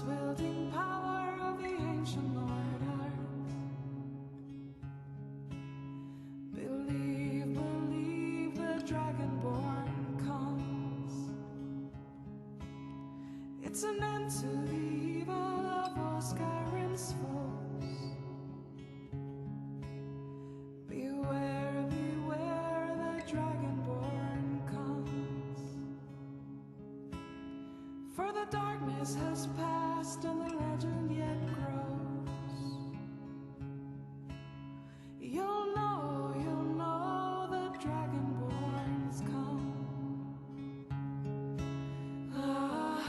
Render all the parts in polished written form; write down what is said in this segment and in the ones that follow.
wielding power of the ancient order. Believe, believe the Dragonborn comes. It's an end to the evil of all Skyrim's foes. Beware, beware, the Dragonborn comes. For the darkness has passed and the legend yet grows. You'll know the Dragonborn's come. Ah,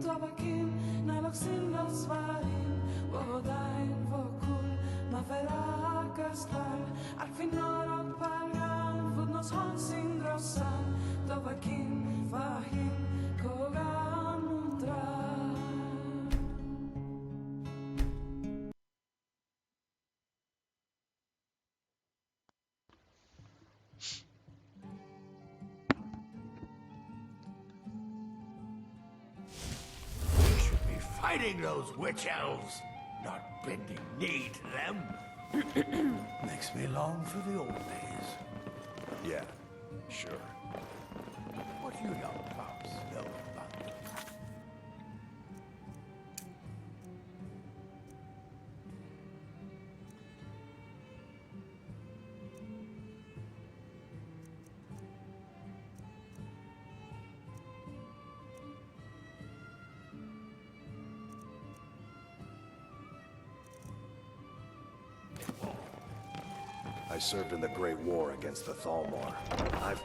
Tovakin, naloksin losvarin, vodain vokul, maferagastar, alfinor och palgan, fudnos honsin grossan, Tovakin, fahin, kogan mundrar. Fighting those witch elves, not bending knee to them. Makes me long for the old days. Yeah, sure. What do you young pups know about them? I served in the Great War against the Thalmor. I've...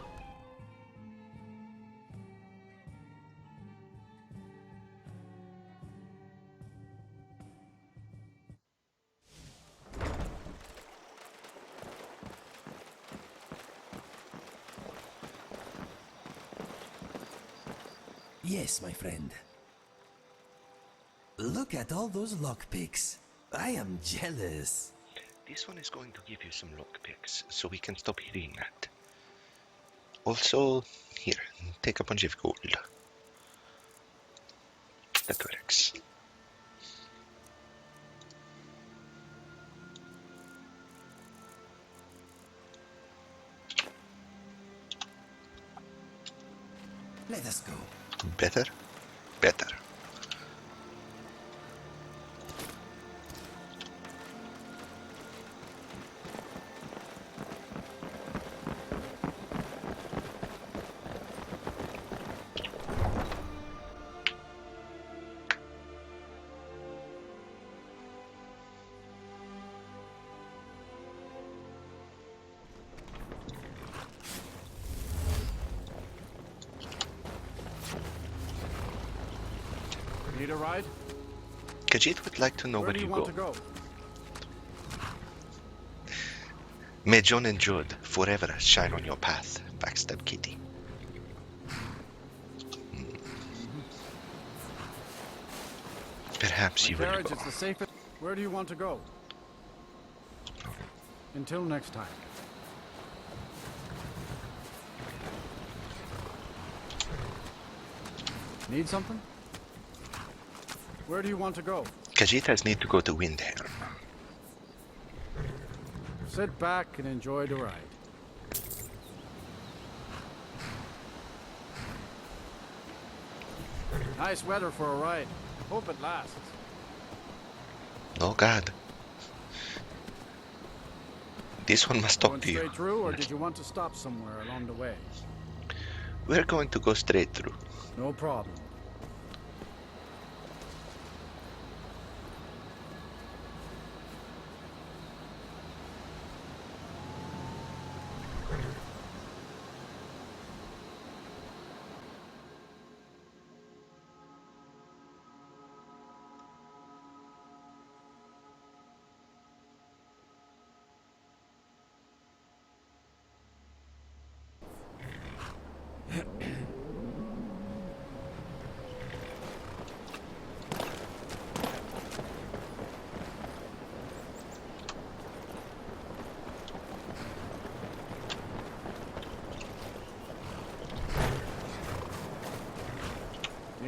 Yes, my friend. Look at all those lockpicks. I am jealous. This one is going to give you some lockpicks, so we can stop hitting that. Also, here, take a bunch of gold. That works. Let us go. Better? Better. Need a ride? Khajiit would like to know where do you want go. to go? May John and Jude forever shine on your path, Backstab Kitty. Perhaps you will Carriage go. is the safest. Where do you want to go? Until next time. Need something? Where do you want to go? Khajiit has need to go to Windhelm. Sit back and enjoy the ride. Nice weather for a ride. Hope it lasts. Oh God. This one must talk Going to you. straight through, or did you want to stop somewhere along the way? We're going to go straight through. No problem.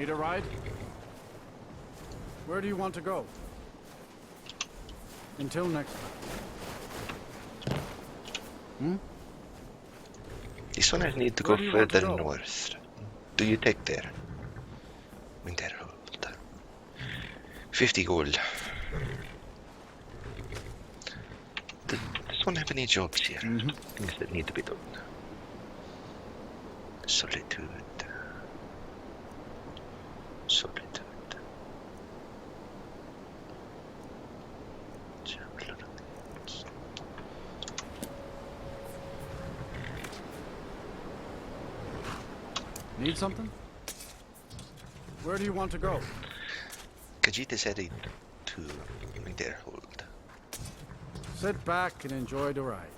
Need a ride? Where do you want to go? Until next time. This one I need to Where go do you want to further go? north. Do you take there? Winterhold. 50 gold. Does one have any jobs here? Things that need to be done. Solitude. Solitude. Need something? Where do you want to go? Khajiit is heading to Winterhold. Sit back and enjoy the ride.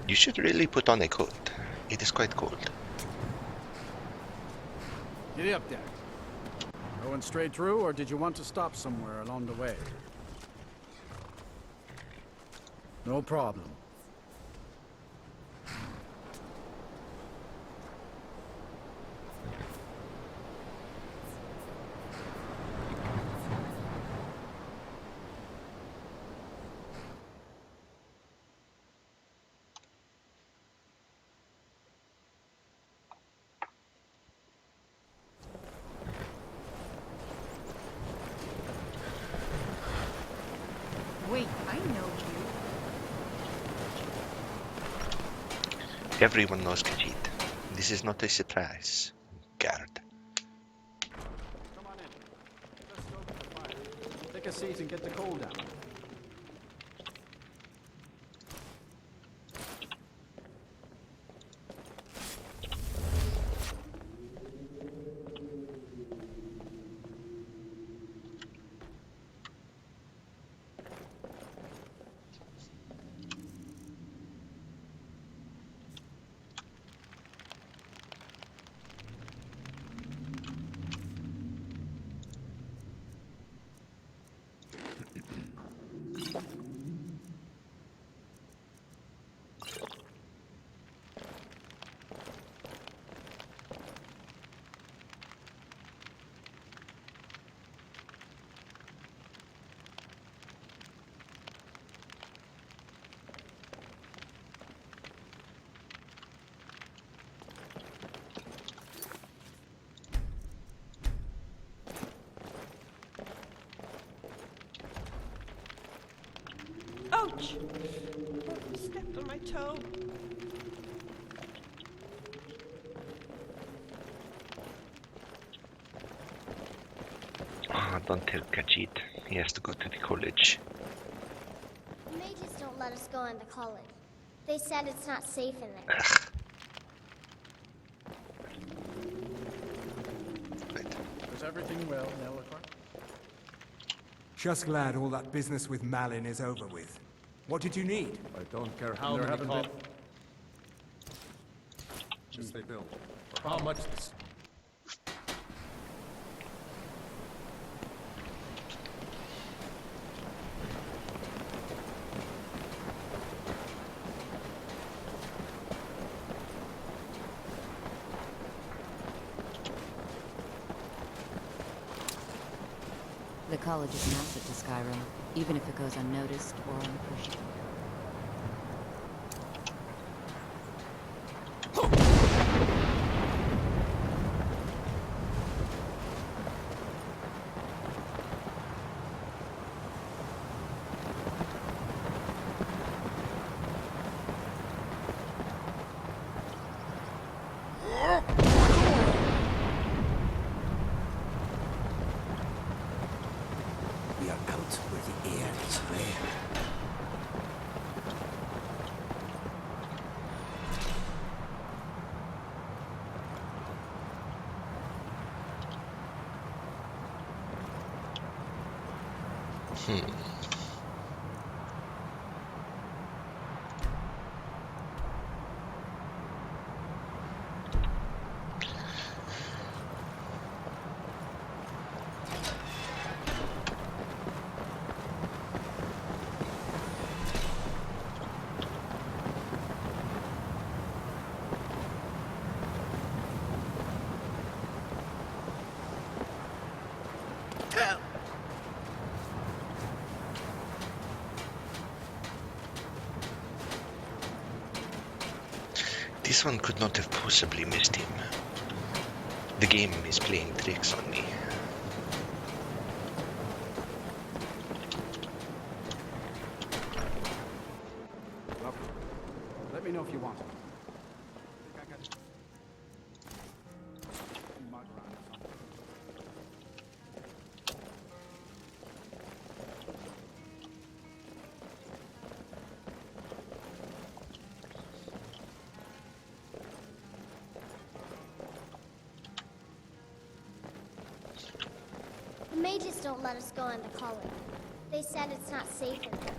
You should really put on a coat. It is quite cold. Giddy up there. Going straight through, or did you want to stop somewhere along the way? No problem. Wait, I know you. Everyone knows Khajiit. This is not a surprise. Guard. Come on in. Let's go to the fire. Take a seat and get the cold down. Ouch! Stepped on my toe. Ah, don't tell Khajiit. He has to go to the college. The mages don't let us go into college. They said it's not safe in there. Ugh. Right. Is everything well, Nellifer? Just glad all that business with Malin is over with. What did you need? I don't care how There many haven't been... colleges they build, or how much this. The college is an asset to Skyrim, even if it goes unnoticed or unappreciated. We are out where the air is rare. This one could not have possibly missed him. The game is playing tricks on me. Lovely. Let me know if you want it. I think I got mud around or something. The mages don't let us go into college. They said it's not safe in there.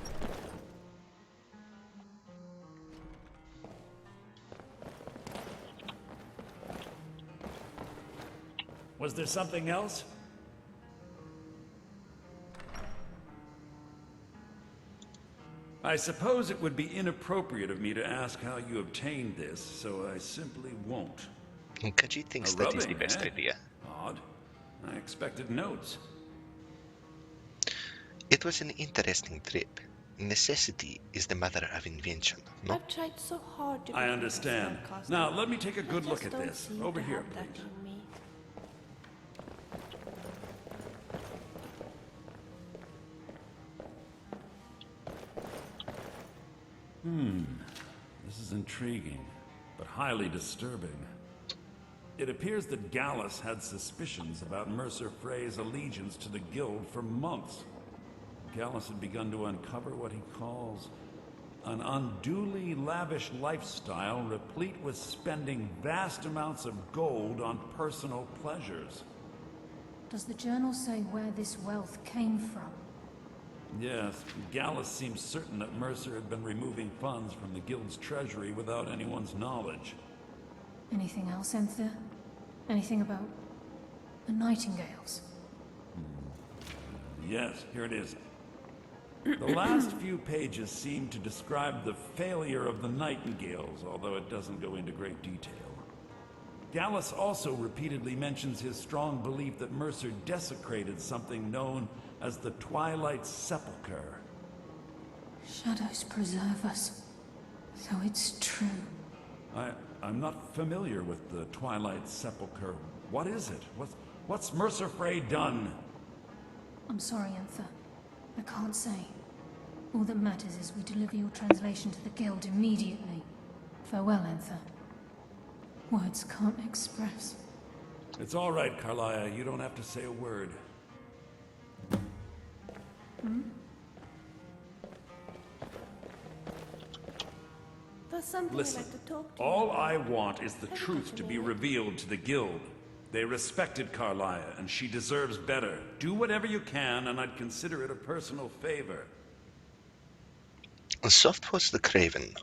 Was there something else? I suppose it would be inappropriate of me to ask how you obtained this, so I simply won't. Kaji thinks that is the best idea. Odd. I expected notes. It was an interesting trip. Necessity is the mother of invention, no? I've tried so hard to I become a understand. sarcastic. Now, let me take a good I look just at don't this. seem Over to here, have that please. in me. This is intriguing, but highly disturbing. It appears that Gallus had suspicions about Mercer Frey's allegiance to the Guild for months. Gallus had begun to uncover what he calls an unduly lavish lifestyle replete with spending vast amounts of gold on personal pleasures. Does the journal say where this wealth came from? Yes, Gallus seems certain that Mercer had been removing funds from the Guild's treasury without anyone's knowledge. Anything else, Enthir? Anything about the Nightingales? Yes, here it is. The last few pages seem to describe the failure of the Nightingales, although it doesn't go into great detail. Gallus also repeatedly mentions his strong belief that Mercer desecrated something known as the Twilight Sepulchre. Shadows preserve us. So it's true. I'm not familiar with the Twilight Sepulchre. What is it? What's Mercer Frey done? I'm sorry, Enthir. I can't say. All that matters is we deliver your translation to the Guild immediately. Farewell, Enthir. Words can't express. It's all right, Carlia. You don't have to say a word. There's something Listen, I'd like to talk to you all about. I want is the Have you truth got to a be minute? revealed to the Guild. They respected Carlia, and she deserves better. Do whatever you can, and I'd consider it a personal favor. Softpaws the Craven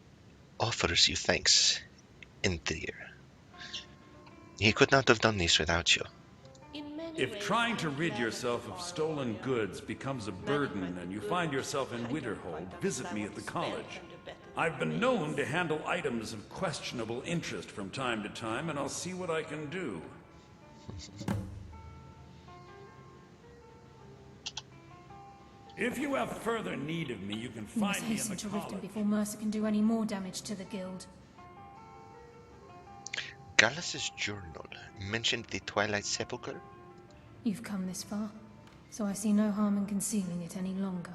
offers you thanks, Enthir. He could not have done this without you. In many If ways, trying to I'm rid glad yourself that you of are stolen a warrior. goods becomes a burden and you find yourself in Winterhold, visit me at the college. I've been known to handle items of questionable interest from time to time, and I'll see what I can do. If you have further need of me, you can We must find me in hasten the to Riften college. before Mercer can do any more damage to the Guild. Gallus's journal mentioned the Twilight Sepulchre. You've come this far, so I see no harm in concealing it any longer.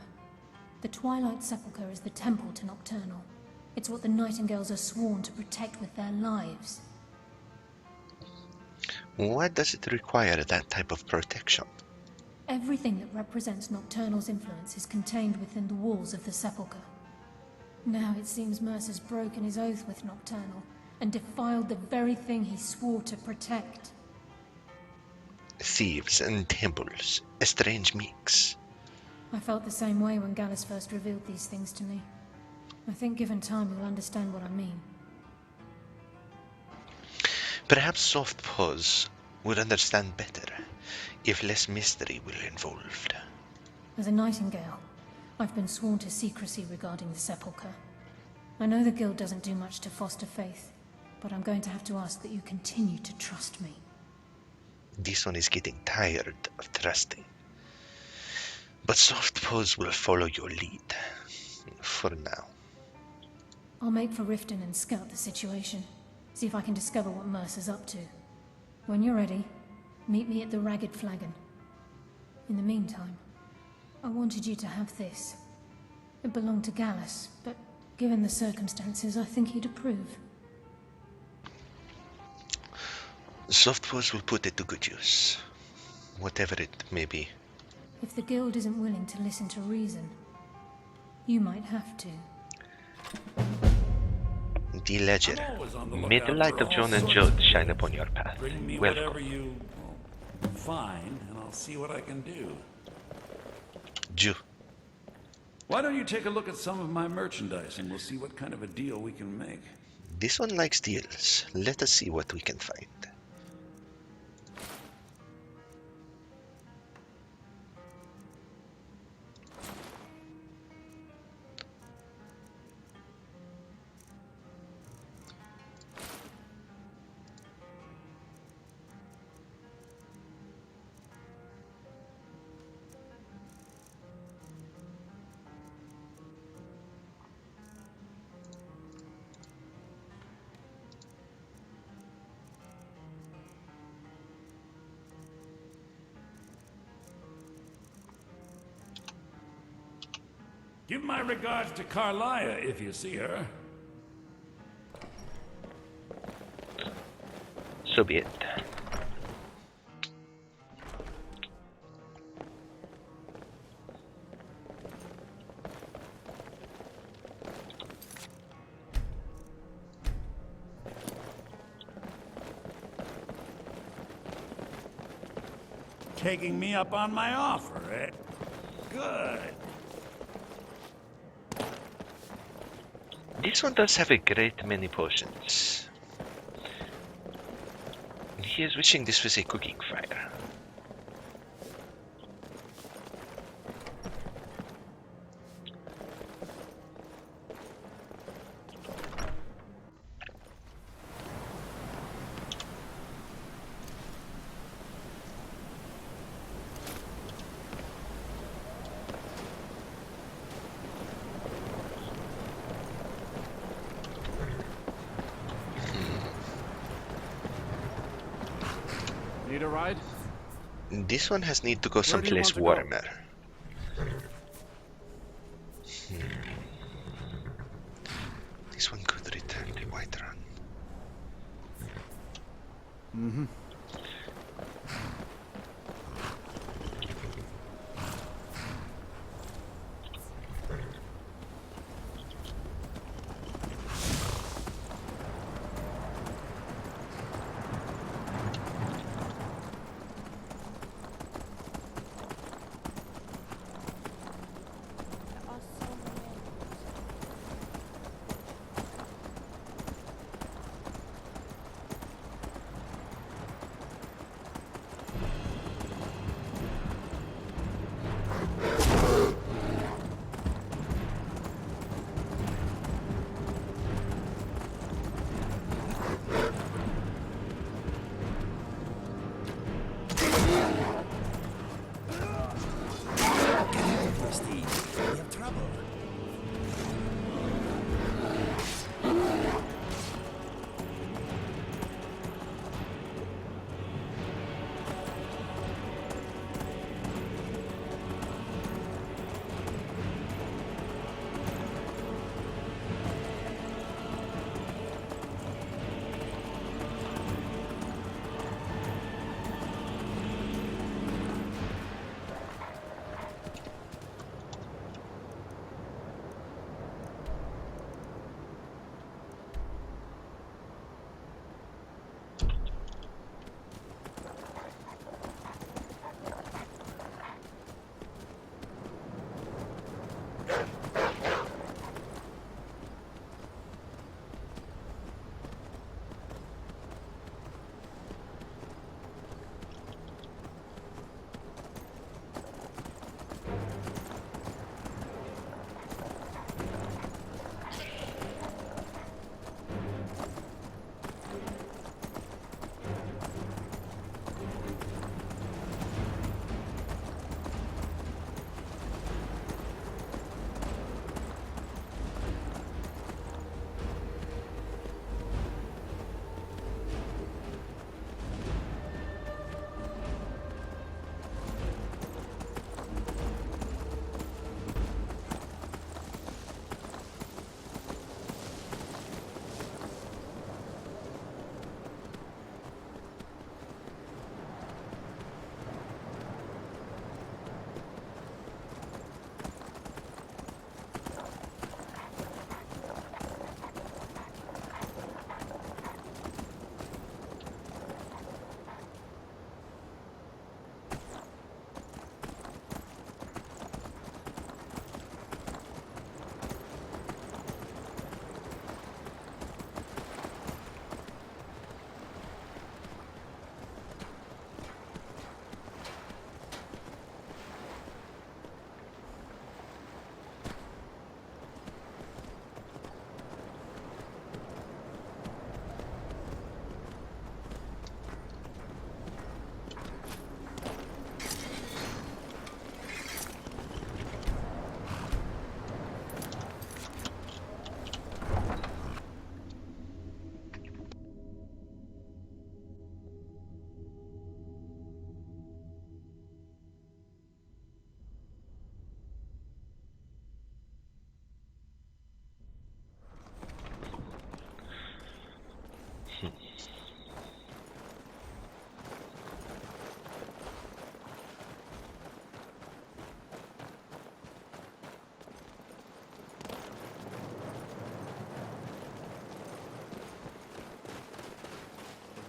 The Twilight Sepulchre is the temple to Nocturnal. It's what the Nightingales are sworn to protect with their lives. Why does it require that type of protection? Everything that represents Nocturnal's influence is contained within the walls of the Sepulchre. Now it seems Mercer's broken his oath with Nocturnal and defiled the very thing he swore to protect. Thieves and temples, a strange mix. I felt the same way when Gallus first revealed these things to me. I think given time you'll understand what I mean. Perhaps Softpaws would understand better if less mystery were involved. As a Nightingale, I've been sworn to secrecy regarding the Sepulchre. I know the Guild doesn't do much to foster faith, but I'm going to have to ask that you continue to trust me. This one is getting tired of trusting. But Softpaws will follow your lead. For now. I'll make for Riften and scout the situation. See if I can discover what Mercer's up to. When you're ready, meet me at the Ragged Flagon. In the meantime, I wanted you to have this. It belonged to Gallus, but given the circumstances, I think he'd approve. Softpaws will put it to good use. Whatever it may be. If the Guild isn't willing to listen to reason, you might have to. The Ledger. I'm always on the May the lookout light for of all John and sorts Jode of shine things. upon your path. Bring me Welcome. whatever you find, and I'll see what I can do. Jew. Why don't you take a look at some of my merchandise, and we'll see what kind of a deal we can make. This one likes deals. Let us see what we can find. Give my regards to Carlia if you see her. So be it. Taking me up on my offer, eh? Good. This one does have a great many potions. He is wishing this was a cooking fire. Need a ride? This one has need to go Where do you someplace want to go? warmer. This one could return to Whiterun. Mm-hmm. There are so many.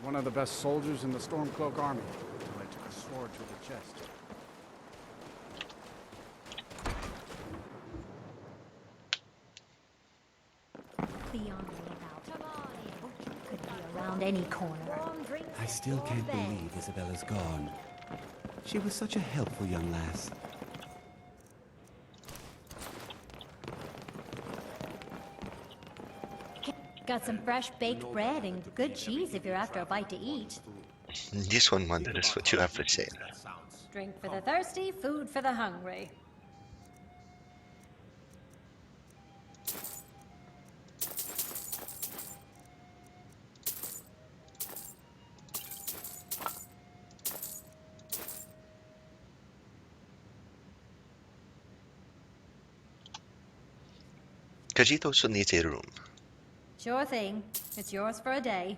one of the best soldiers in the Stormcloak army. Until I took a sword to the chest. Be on the lookout. Could be around any corner. I still can't believe Isabella's gone. She was such a helpful young lass. Got some fresh baked bread and good cheese if you're after a bite to eat. This one wonders what you have for sale. Drink for the thirsty, food for the hungry. Khajiit also needs a room. Sure thing. It's yours for a day.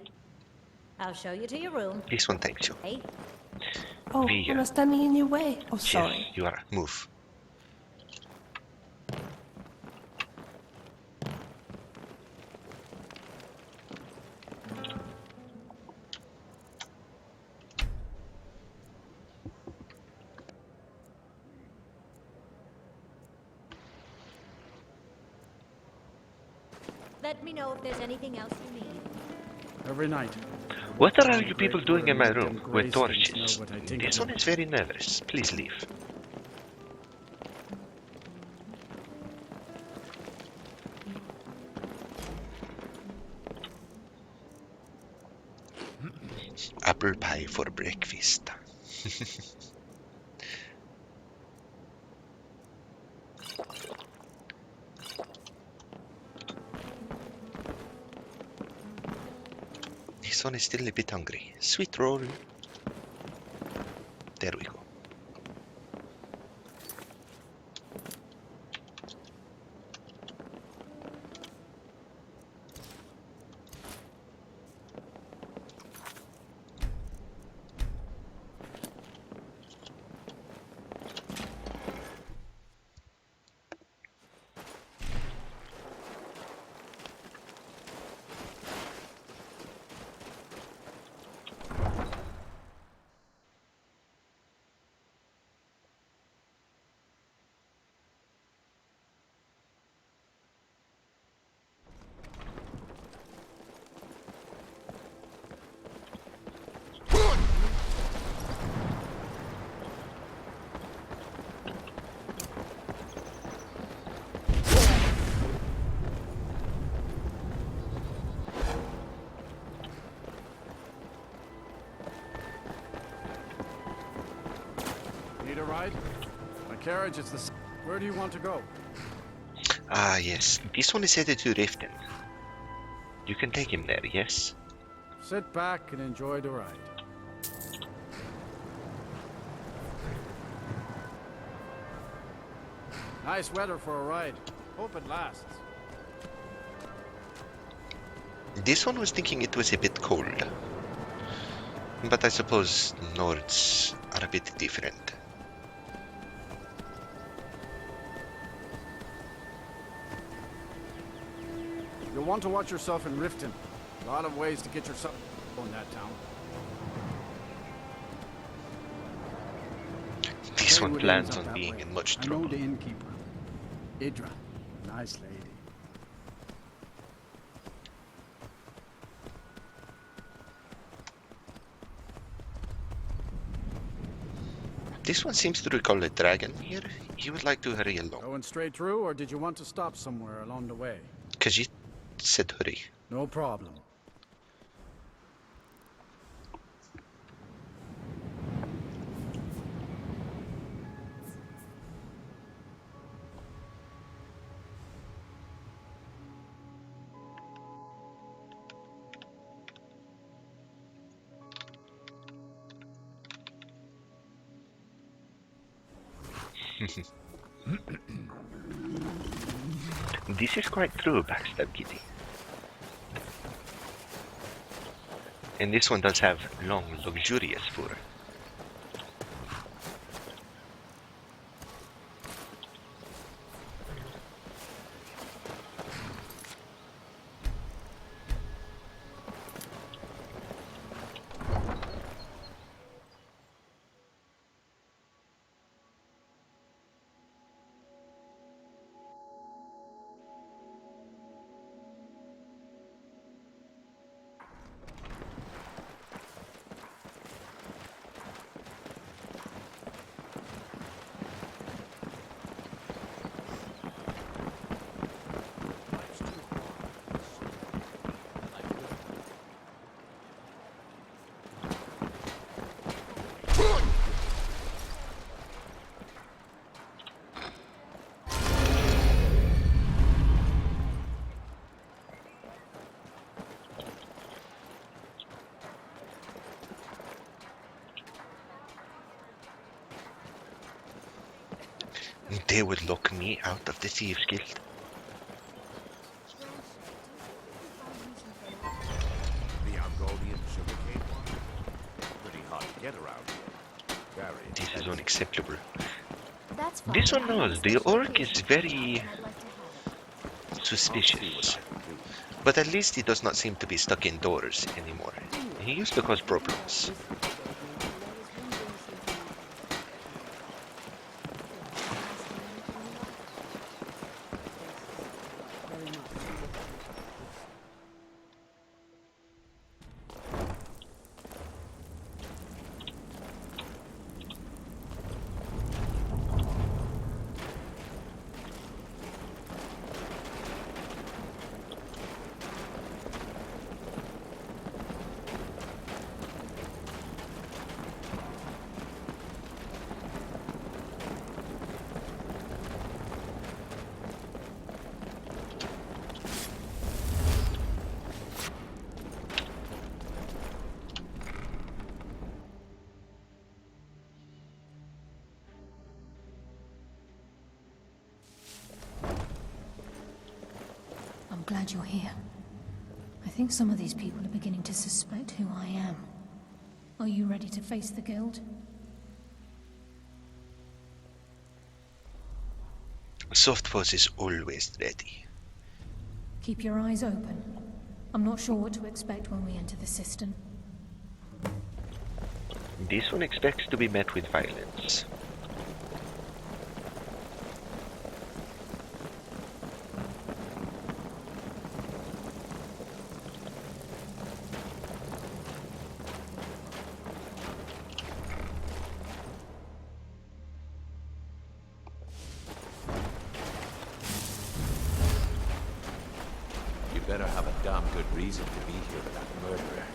I'll show you to your room. This one thanks you. Hey. Oh, Via. am I standing in your way? Oh, Here, sorry. you are. Move. Let me know if there's anything else you need. Every night. What are all you people doing in my room with torches? This one is very nervous. Please leave. Apple pie for breakfast. This one is still a bit hungry. Sweet roll. There we go. Need a ride? My carriage is the... Where do you want to go? Ah, yes. This one is headed to Riften. You can take him there, yes? Sit back and enjoy the ride. Nice weather for a ride. Hope it lasts. This one was thinking it was a bit cold. But I suppose Nords are a bit different. You'll want to watch yourself in Riften. A lot of ways to get yourself in that town. This one Greenwood plans ends up on that being way. in much I know trouble. the innkeeper. Idra. Nice lady. This one seems to recall a dragon here. He would like to hurry along. Going straight through, or did you want to stop somewhere along the way? Khajiit said hurry. No problem. This is quite true, Backstab Kitty. And this one does have long, luxurious fur. They would lock me out of the Thieves Guild. The Mongolian sugarcane one? Pretty hard to get around here. Very. This is unacceptable. That's fine. This one I knows. have a The special orc is occasion very and I'd like to have it. suspicious. But at least he does not seem to be stuck indoors anymore. He used to cause problems. I'm glad you're here. I think some of these people are beginning to suspect who I am. Are you ready to face the guild? Soft Paws is always ready. Keep your eyes open. I'm not sure what to expect when we enter the cistern. This one expects to be met with violence. You better have a damn good reason to be here with that murderer.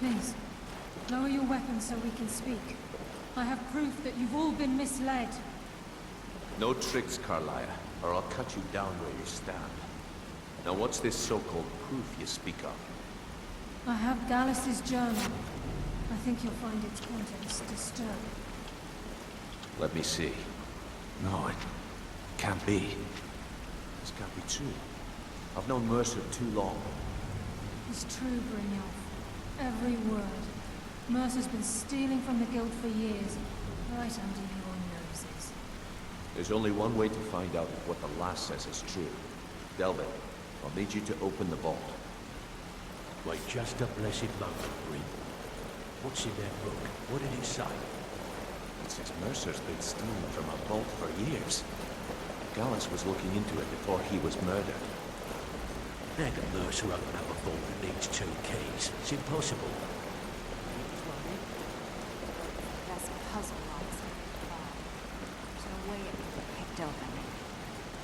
Please, lower your weapons so we can speak. I have proof that you've all been misled. No tricks, Carlia, or I'll cut you down where you stand. Now what's this so-called proof you speak of? I have Gallus's journal. I think you'll find its contents disturbing. Let me see. No, it can't be. This can't be true. I've known Mercer too long. It's true, Brynjolf. Every word. Mercer's been stealing from the guild for years, right under your noses. There's only one way to find out if what the lass says is true. Delvin, I'll need you to open the vault. Wait just a blessed moment, Bryn. What's in that book? What did it say? It says Mercer's been stealing from our vault for years. Gallus was looking into it before he was murdered. How can Mercer open up a vault that needs 2 keys? It's impossible. That's a puzzle, Liza. There's no way it could be picked open.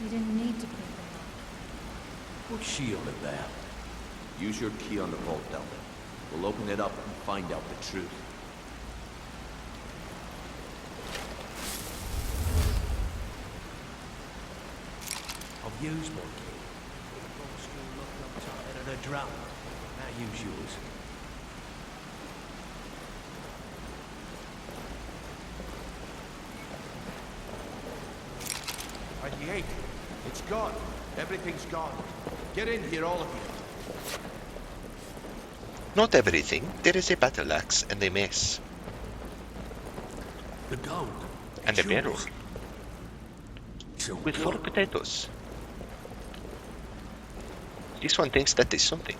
You didn't need to pick them up. What's she all about? Use your key on the vault, Delvin. We'll open it up and find out the truth. I've used my key. The vault's still locked up tighter than a drum. Now use yours. It's gone. Everything's gone. Get in here, all of you. Not everything. There is a battle axe and a mace. The gold. And a barrel. So With 4 potatoes. This one thinks that is something.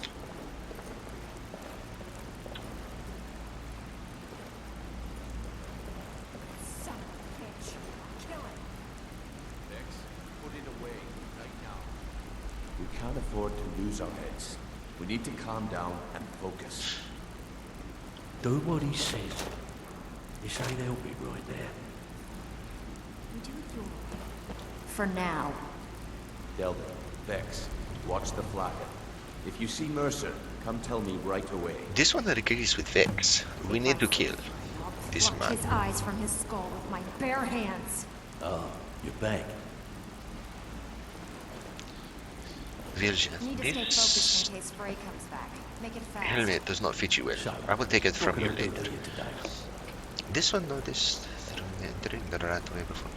Son of a bitch. Kill him. Vex, put it away right now. We can't afford to lose our heads. We need to calm down and focus. do what he says. This ain't helping right there. We do it your way. For now. Delvin, Vex, watch the flag. If you see Mercer, come tell me right away. This one agrees with Vex. We need to kill this Pluck man. his eyes from his skull with my bare hands. Oh, you're back. Virgin, Need to stay this focused in case Frey comes back. Make it fast. helmet does not fit you well. I will take it from you What can I do later. for you today? This one noticed through entering the right way before.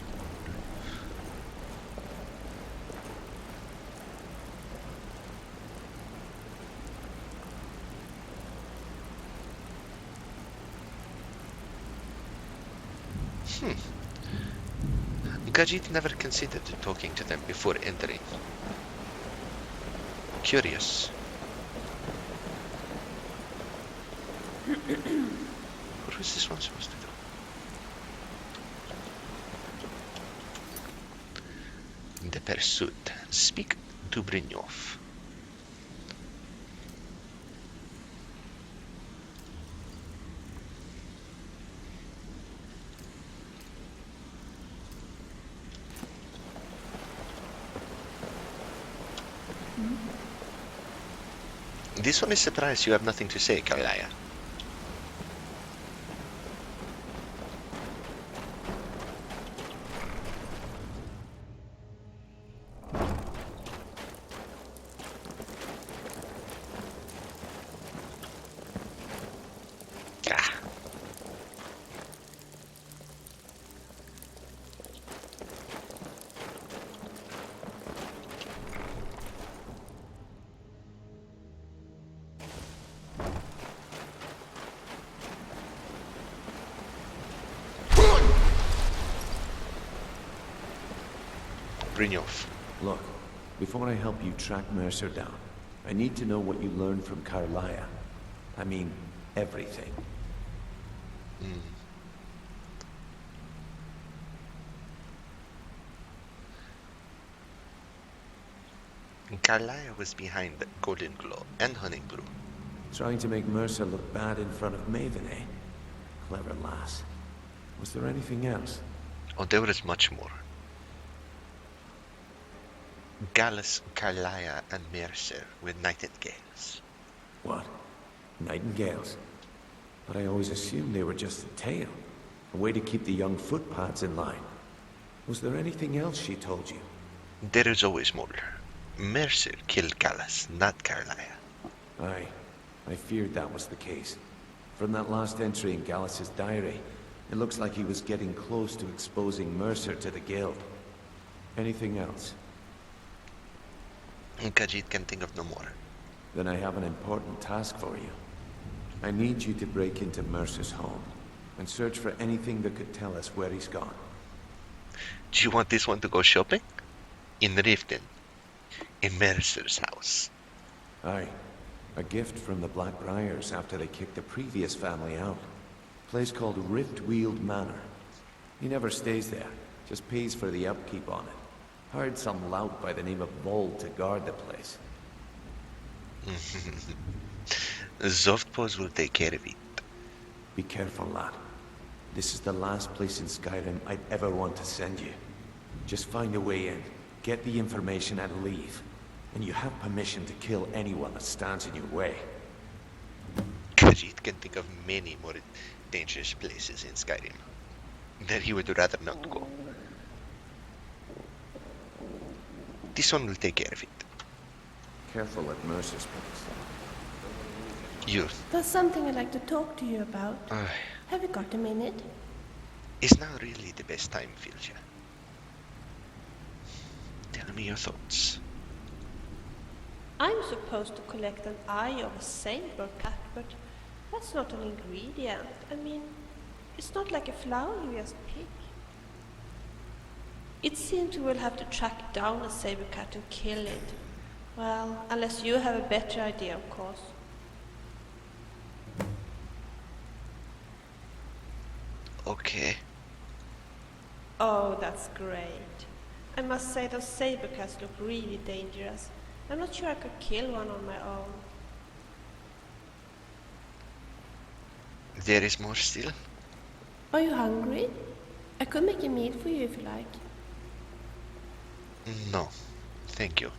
Gajit never considered talking to them before entering. Curious. What was this one supposed to do? The pursuit. Speak to Brynjolf. This one is surprised you have nothing to say, Karlaya. Brynjolf. Look, before I help you track Mercer down, I need to know what you learned from Karlaya. I mean, everything. Karlaya was behind Golden Glow and Hunting Brew. Trying to make Mercer look bad in front of Maven, eh? Clever lass. Was there anything else? Oh, there was much more. Gallus, Karlaya, and Mercer were nightingales. What? Nightingales? But I always assumed they were just a tale. A way to keep the young footpads in line. Was there anything else she told you? There is always more. Mercer killed Gallus, not Karlaya. Aye. I feared that was the case. From that last entry in Gallus's diary, it looks like he was getting close to exposing Mercer to the guild. Anything else? Khajiit can think of no more. Then I have an important task for you. I need you to break into Mercer's home and search for anything that could tell us where he's gone. Do you want this one to go shopping? In Riften. In Mercer's house. Aye. A gift from the Blackbriars after they kicked the previous family out. Place called Riftweald Manor. He never stays there, just pays for the upkeep on it. Hired some lout by the name of Vold to guard the place. Paws will take care of it. Be careful, lad. This is the last place in Skyrim I'd ever want to send you. Just find a way in, get the information and leave. And you have permission to kill anyone that stands in your way. Khajiit can think of many more dangerous places in Skyrim that he would rather not go. This one will take care of it. Careful at Mercer's place. You. There's something I'd like to talk to you about. Have you got a minute? Is now really the best time, Filja? Tell me your thoughts. I'm supposed to collect an eye of a saber cat, but that's not an ingredient. I mean, it's not like a flower you just pick. It seems we will have to track down a saber cat and kill it. Well, unless you have a better idea, of course. Okay. Oh, that's great. I must say those saber cats look really dangerous. I'm not sure I could kill one on my own. There is more still. Are you hungry? I could make a meal for you if you like. No, thank you.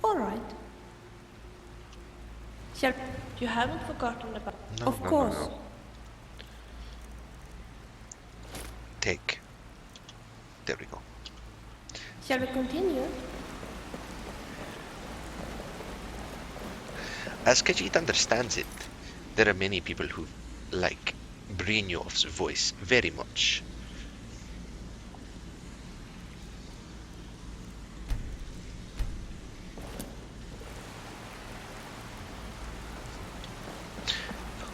All right. Shall you haven't forgotten about? No, of course. No. Take. There we go. Shall we continue? As Khajiit understands it, there are many people who like Brynjolf's voice very much.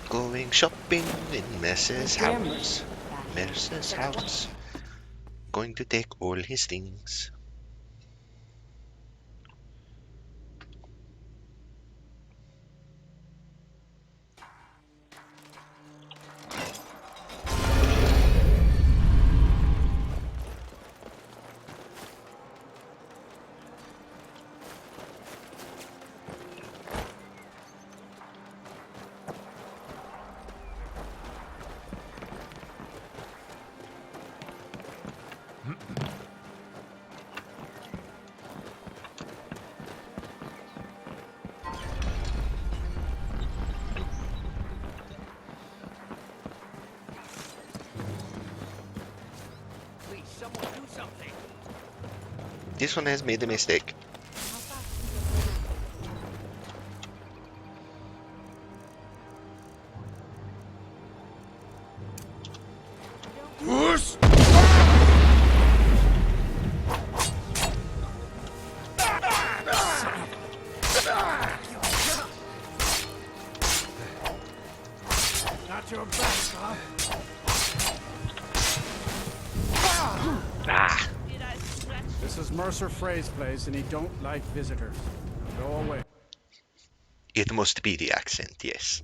Going shopping in Mercer's house. Mercer's house. going to take all his things. Please, someone do something. This one has made a mistake. Not your best, huh? Ah, This is Mercer Frey's place, and he don't like visitors. Go away. it must be the accent, yes.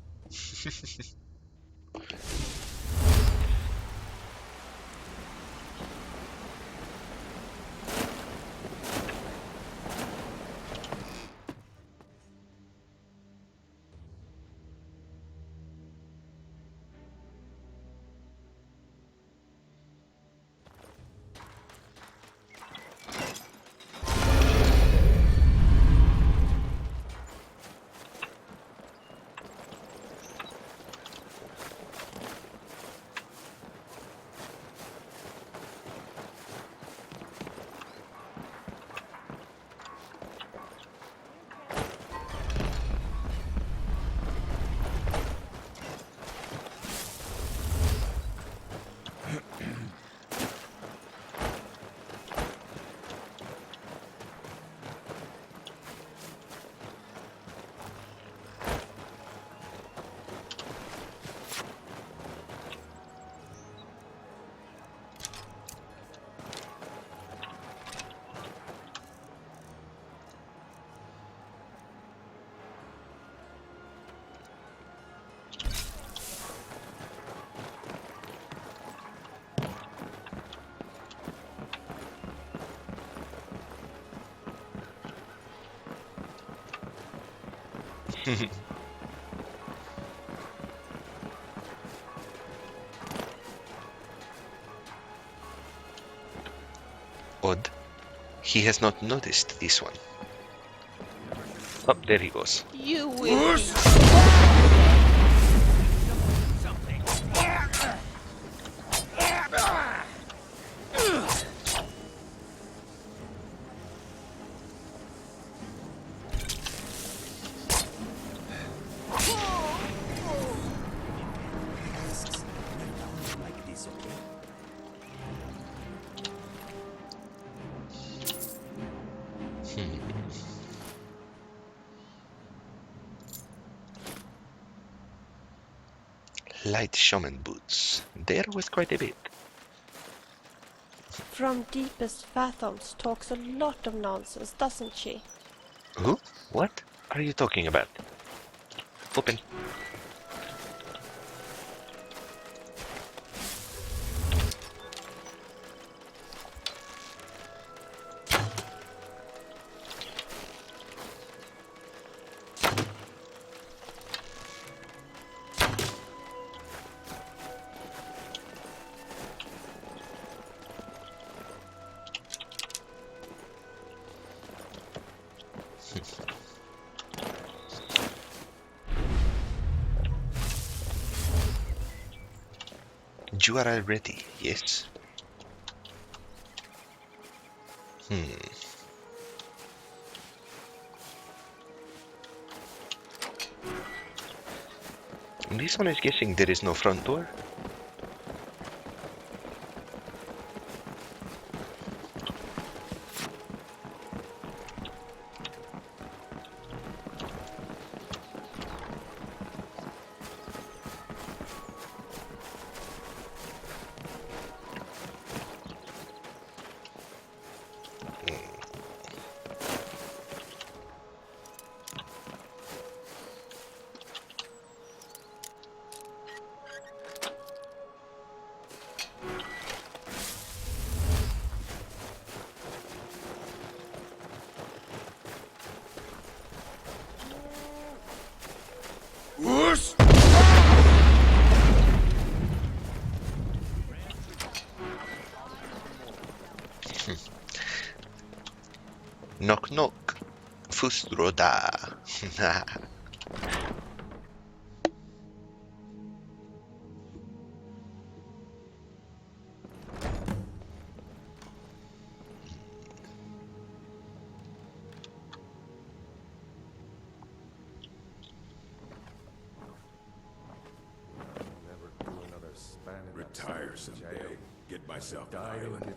Odd. He has not noticed this one. Oh, there he goes. You will. Light shaman boots. They're worth quite a bit. From Deepest Fathoms talks a lot of nonsense, doesn't she? Who? What are you talking about? Open. You are ready, yes? This one is guessing there is no front door. Knock knock. Fustroda. Retire someday. Get myself an island.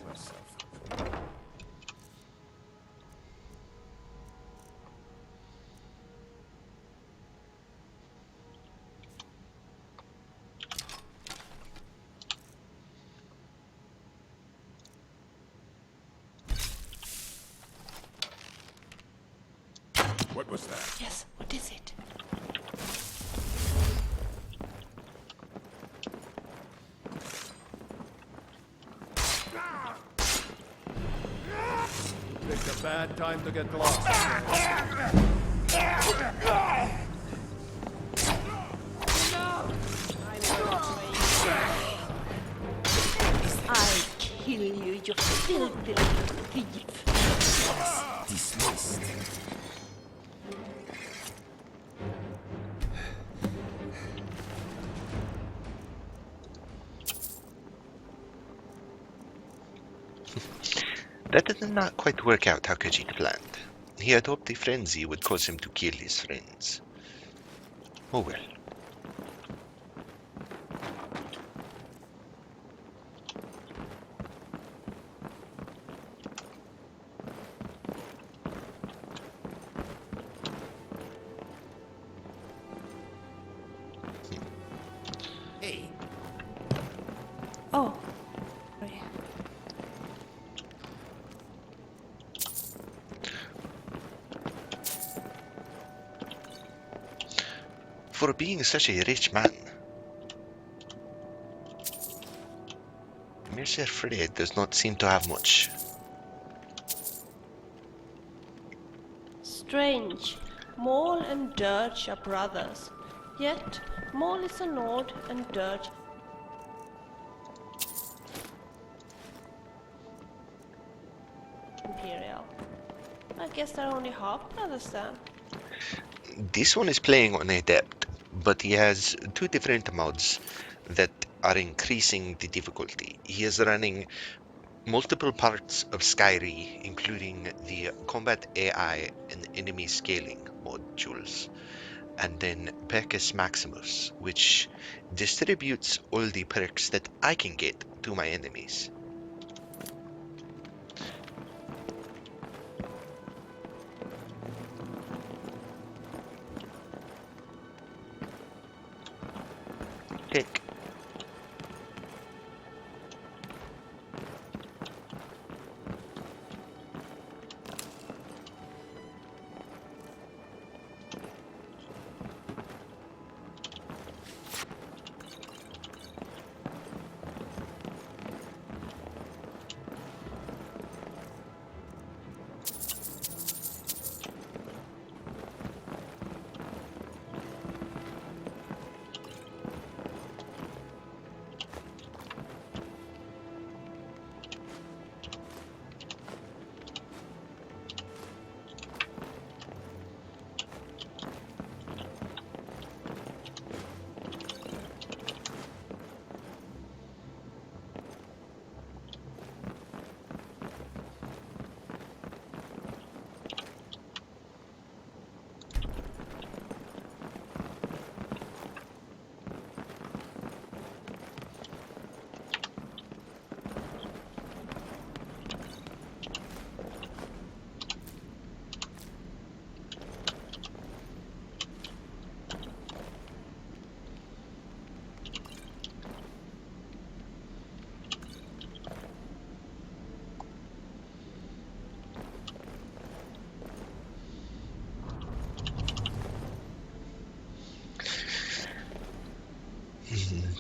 What was that? Yes, what is it? It's a bad time to get lost. I'll kill you, you filthy little thief. Dismissed. That did not quite work out how Khajiit planned. He had hoped the frenzy would cause him to kill his friends. Oh well. Hey. Oh. Sorry. For being such a rich man, Mercer Fred does not seem to have much. Strange. Maul and Dirge are brothers. Yet, Maul is a Nord and Dirge Imperial. I guess they're only half brothers then. This one is playing on Adept, but he has two different mods that are increasing the difficulty. He is running multiple parts of Skyri, including the combat AI and enemy scaling modules, and then Pecus Maximus, which distributes all the perks that I can get to my enemies. Tick.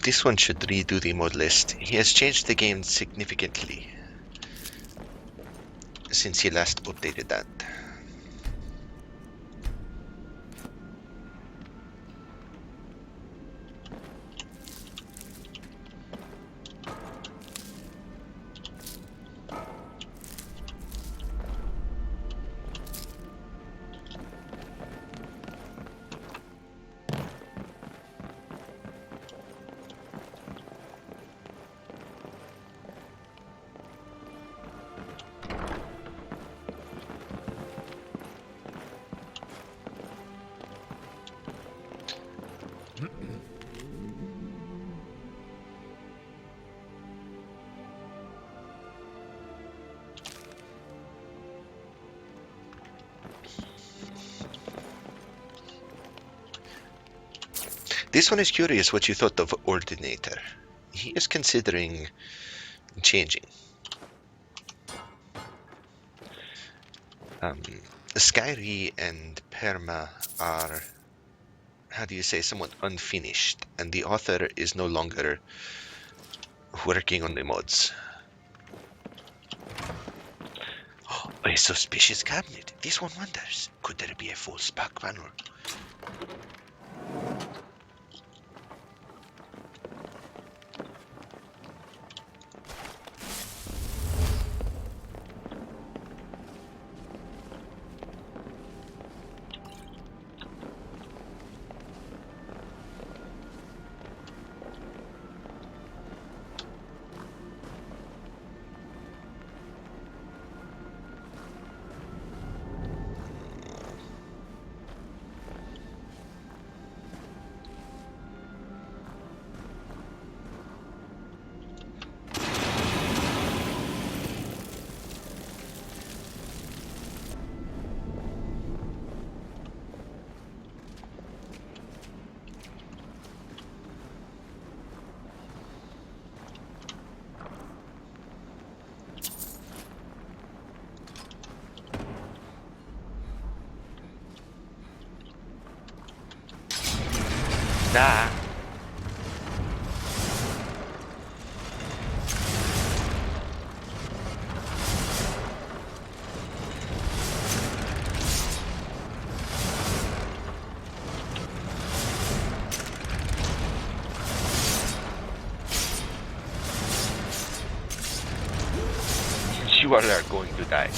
This one should redo the mod list. He has changed the game significantly since he last updated that. This one is curious what you thought of Ordinator. He is considering changing. Skyri and Perma are, how do you say, somewhat unfinished, and the author is no longer working on the mods. Oh, a suspicious cabinet. This one wonders, could there be a false back panel? Nah. You all are going to die.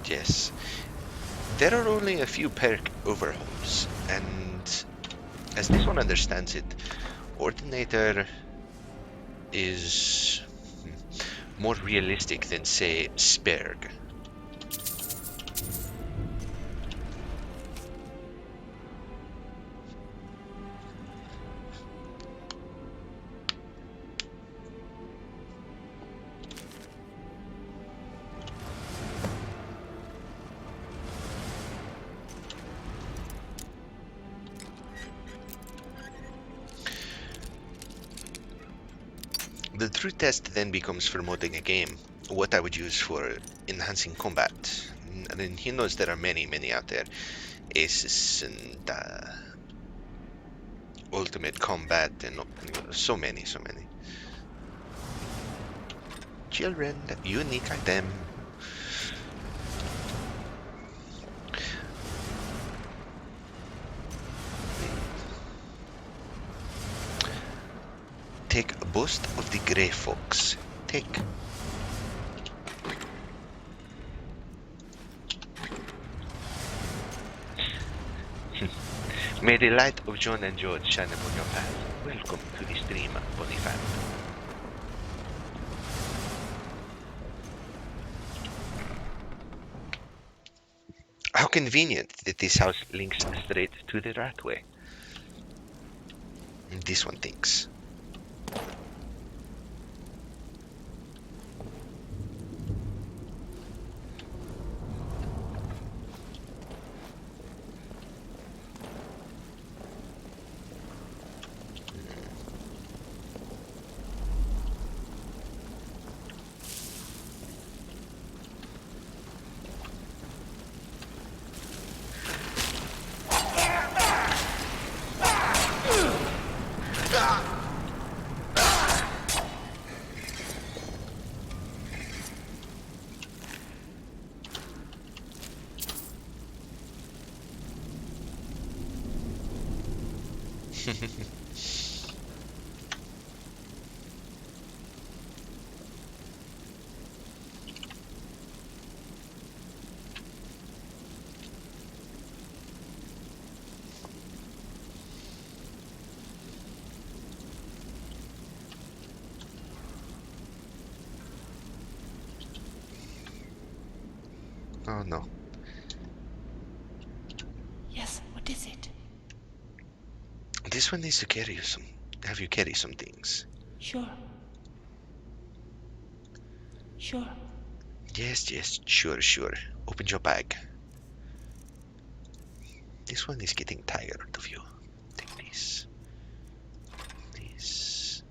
Yes. There are only a few perk overhauls, and as this one understands it, Ordinator is more realistic than, say, Sperg. The true test then becomes for modding a game, what I would use for enhancing combat. And then he knows there are many out there. Aces and ultimate combat and so many. Children, unique item. Take a bust of the Grey Fox. Take. May the light of John and George shine upon your path. Welcome to the stream, Bonifant. How convenient that this house links straight to the Ratway. This one thinks. Oh no. Yes, what is it? This one needs to carry you some. Have you carry some things? Sure. Sure. Yes, yes, sure, sure. Open your bag. This one is getting tired of you. Take this. This.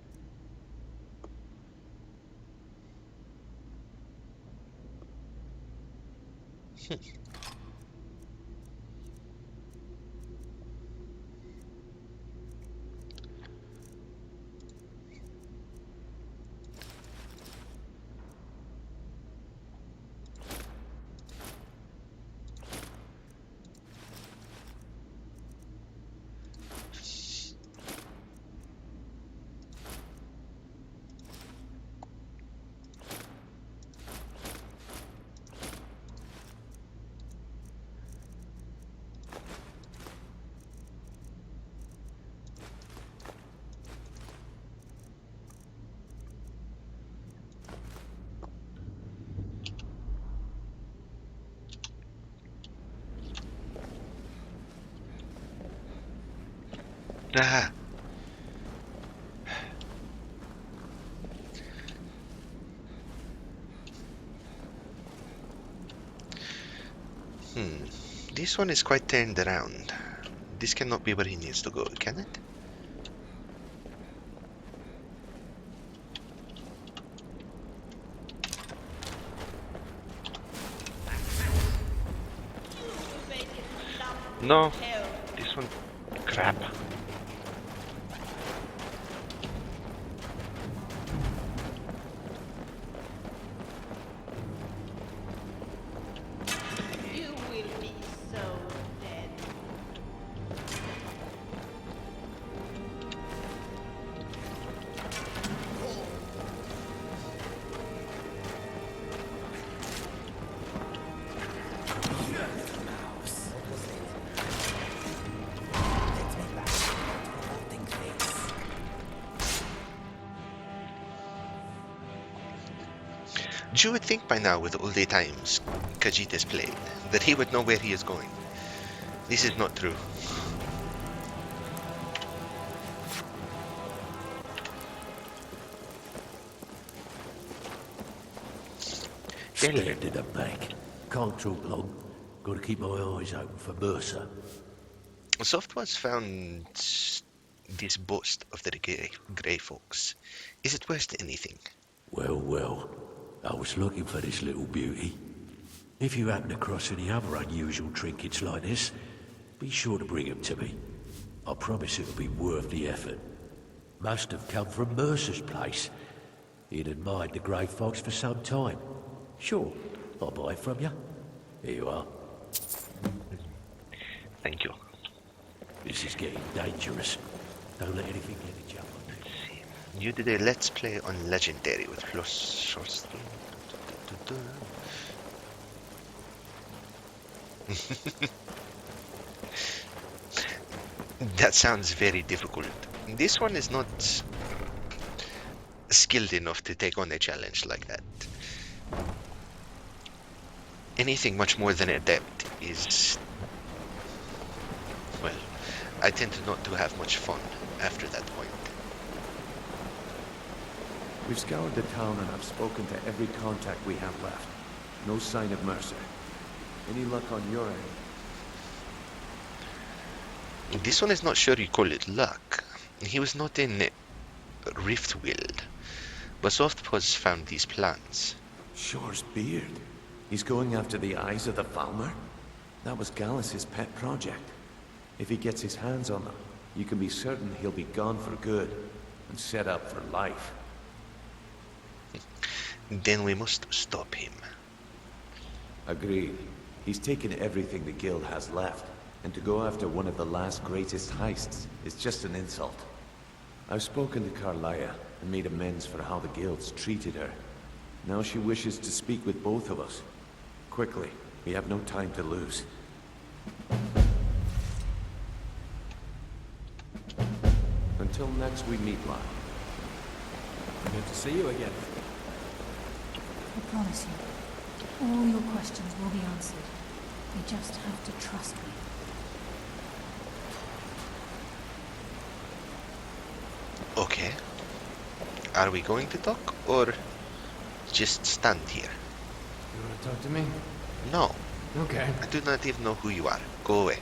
Ah. This one is quite turned around. This cannot be where he needs to go, can it? No, this one, crap. You will be so dead. You would think by now, with all the times Khajiit played, that he would know where he is going. This is not true. Scared to the back. Can't talk long. Got to keep my eyes open for Mercer. Softwas found this boast of the Grey Folks. Is it worth anything? Well, well. I was looking for this little beauty. If you happen across any other unusual trinkets like this, be sure to bring them to me. I promise it'll be worth the effort. Must have come from Mercer's place. He'd admired the Grey Fox for some time. Sure, I'll buy it from you. Here you are. Thank you. This is getting dangerous. Don't let anything get a jump on you. You did a Let's Play on Legendary with plus short stream. That sounds very difficult. This one is not skilled enough to take on a challenge like that. Anything much more than adept is... well, I tend to not to have much fun after that point. We've scoured the town and I've spoken to every contact we have left. No sign of Mercer. Any luck on your end? This one is not sure you call it luck. He was not in Riftwield, but Softpaws found these plans. Shore's beard. He's going after the eyes of the Falmer? That was Gallus's pet project. If he gets his hands on them, you can be certain he'll be gone for good and set up for life. Then we must stop him. Agreed. He's taken everything the guild has left, and to go after one of the last greatest heists is just an insult. I've spoken to Carlia and made amends for how the guilds treated her. Now she wishes to speak with both of us. Quickly, we have no time to lose. Until next we meet, lad. Good to see you again. I promise you, All your questions will be answered. You just have to trust me. Okay. Are we going to talk or just stand here? You want to talk to me? No. Okay. I do not even know who you are. Go away.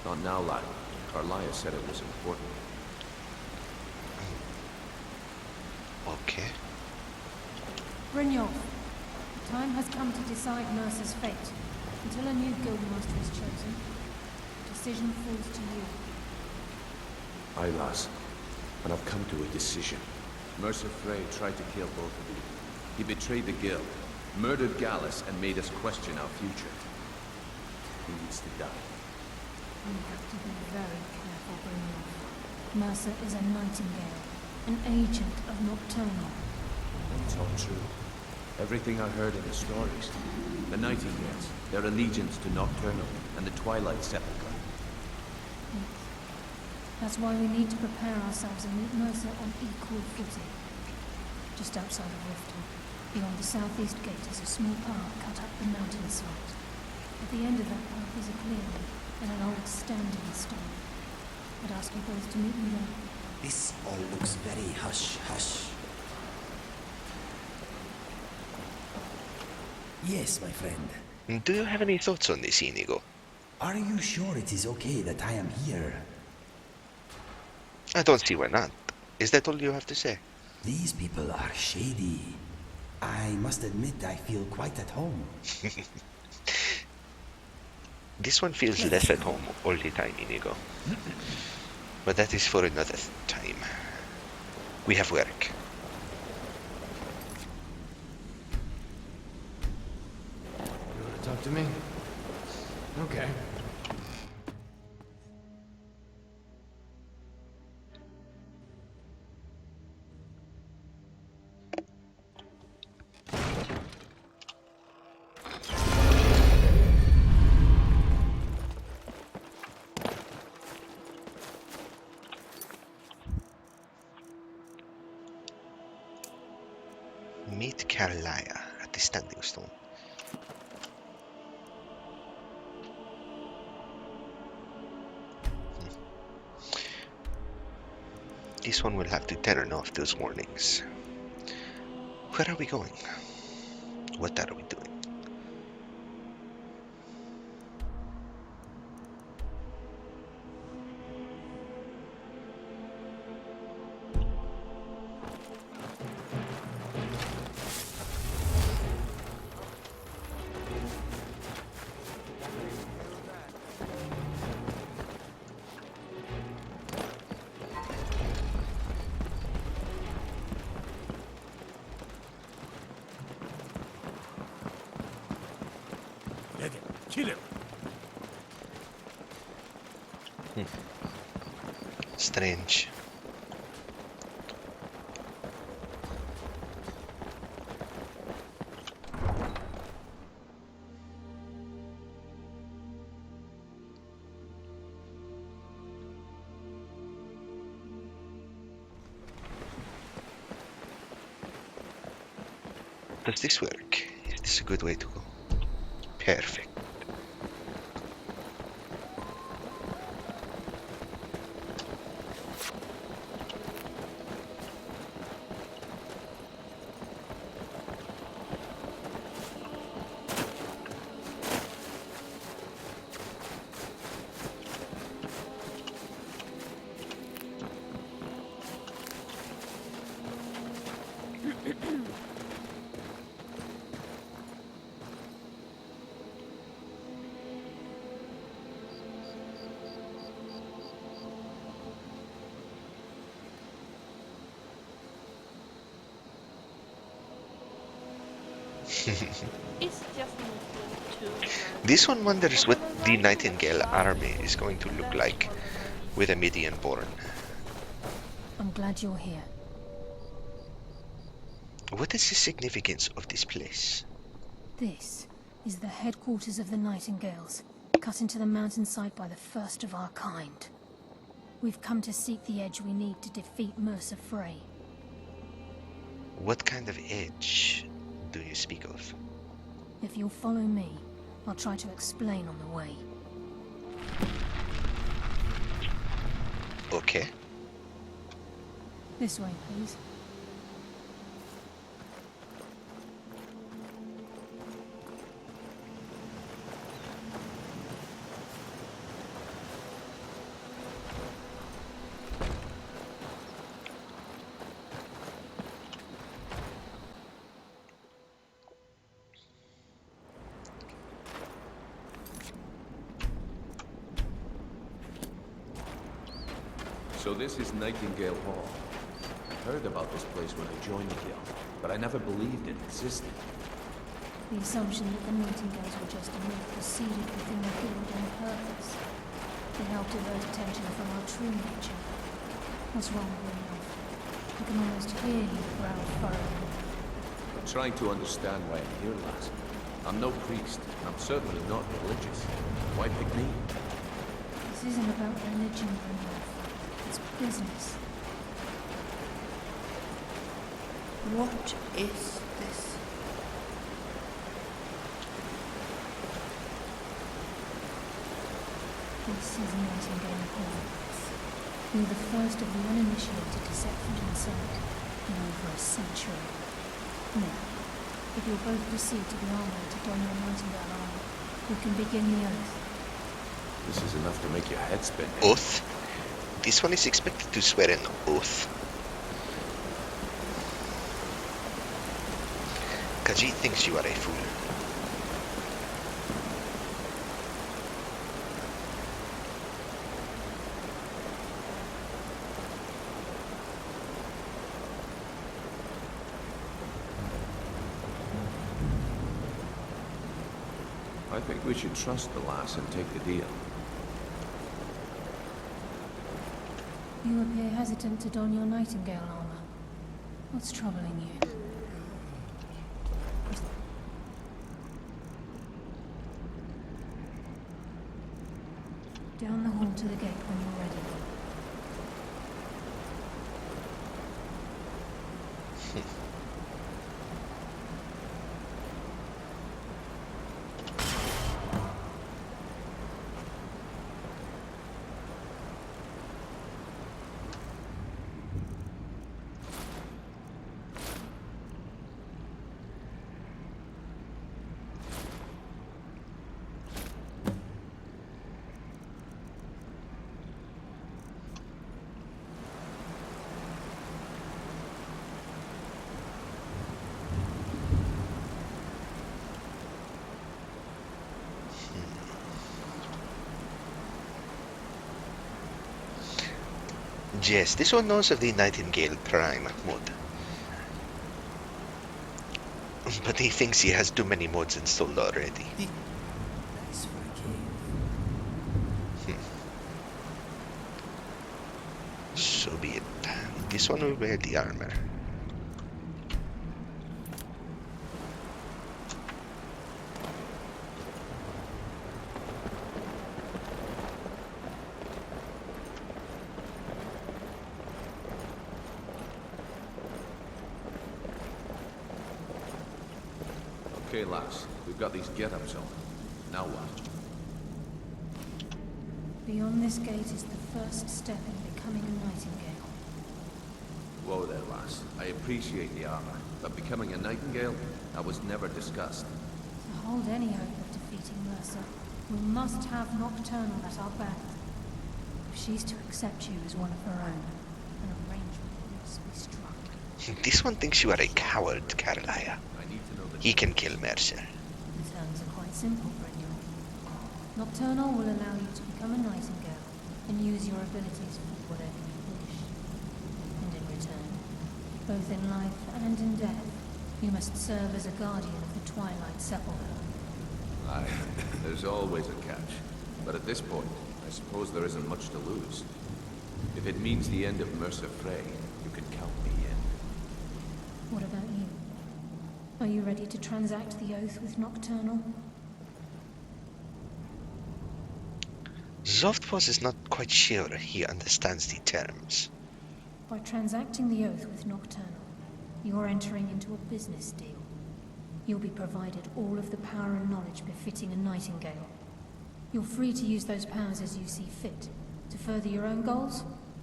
Not now, lad. Carlia said it was important. Okay. Brynjolf, the time has come to decide Mercer's fate. Until a new guildmaster is chosen, the decision falls to you. Aye, lass. And I've come to a decision. Mercer Frey tried to kill both of you. He betrayed the guild, murdered Gallus, and made us question our future. He needs to die. You have to be very careful, Brynjolf. Mercer is a nightingale, an agent of Nocturnal. It's all true. Everything I heard in the stories. The Nightingales, their allegiance to Nocturnal, and the Twilight Sepulchre. Yes. That's why we need to prepare ourselves and meet Mercer on equal footing. Just outside of Riften, beyond the southeast gate is a small path cut up the mountainside. At the end of that path is a clearing and an old standing stone. I'd ask you both to meet me there. This all looks very hush-hush. Yes, my friend. Do you have any thoughts on this, Inigo? Are you sure it is okay that I am here? I don't see why not. Is that all you have to say? These people are shady. I must admit I feel quite at home. This one feels less at home all the time, Inigo. But that is for another time. We have work. You want to talk to me? Okay. Meet Carlia at the Standing Stone. This one will have to turn off those warnings. Where are we going? What are we doing? Kill him. Strange. Does this work? Is this a good way to go? Perfect. It's just too. This one wonders what the Nightingale army is going to look like with a Midian born. I'm glad you're here. What is the significance of this place? This is the headquarters of the Nightingales, cut into the mountainside by the first of our kind. We've come to seek the edge we need to defeat Mercer Frey. What kind of edge? do you speak of? If you'll follow me, I'll try to explain on the way. Okay. This way, please. So this is Nightingale Hall. I heard about this place when I joined the guild, but I never believed it existed. The assumption that the Nightingales were just a myth was seeded within the guild on purpose. It helped divert attention from our true nature. What's wrong with your mouth? I can almost hear you growl furrowing. I'm trying to understand why I'm here, lass. I'm no priest, and I'm certainly not religious. Why pick me? This isn't about religion, Brynolf. It's business. What is this? This is Nightingale Hall. You're the first of the uninitiated to set foot inside in over a century. Now, if you'll both proceed to the armory to don your Nightingale armor, we can begin the oath. This is enough to make your head spin. Oath? This one is expected to swear an oath. Khajiit thinks you are a fool. I think we should trust the lass and take the deal. You appear hesitant to don your Nightingale armor. What's troubling you? Down the hall to the gate when you're ready. Yes, this one knows of the Nightingale Prime mod. But he thinks he has too many mods installed already. Nice for a cave. So be it. This one will wear the armor. Okay, lass. We've got these get-ups on. Now what? Beyond this gate is the first step in becoming a Nightingale. Whoa there, lass. I appreciate the armor, but becoming a Nightingale? That was never discussed. To hold any hope of defeating Mercer, we must have Nocturnal at our back. If she's to accept you as one of her own, an arrangement must be struck. This one thinks you are a coward, Carlia. He can kill Mercer. The terms are quite simple, Brynolf. Nocturnal will allow you to become a Nightingale and use your abilities for whatever you wish. And in return, both in life and in death, you must serve as a guardian of the Twilight Sepulchre. Aye, there's always a catch. But at this point, I suppose there isn't much to lose. If it means the end of Mercer Frey, you can count me in. What about you? Are you ready to transact the oath with Nocturnal? Zoftwas is not quite sure he understands the terms. By transacting the oath with Nocturnal, you're entering into a business deal. you'll be provided all of the power and knowledge befitting a nightingale. You're free to use those powers as you see fit, to further your own goals,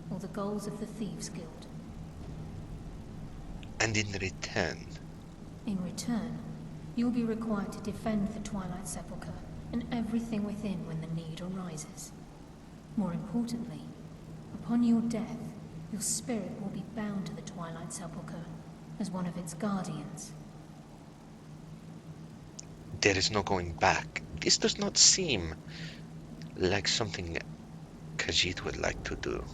or the goals of the Thieves' Guild. And in return? In return, you'll be required to defend the Twilight Sepulchre and everything within when the need arises. More importantly, upon your death, your spirit will be bound to the Twilight Sepulchre as one of its guardians. There is no going back. This does not seem like something Khajiit would like to do.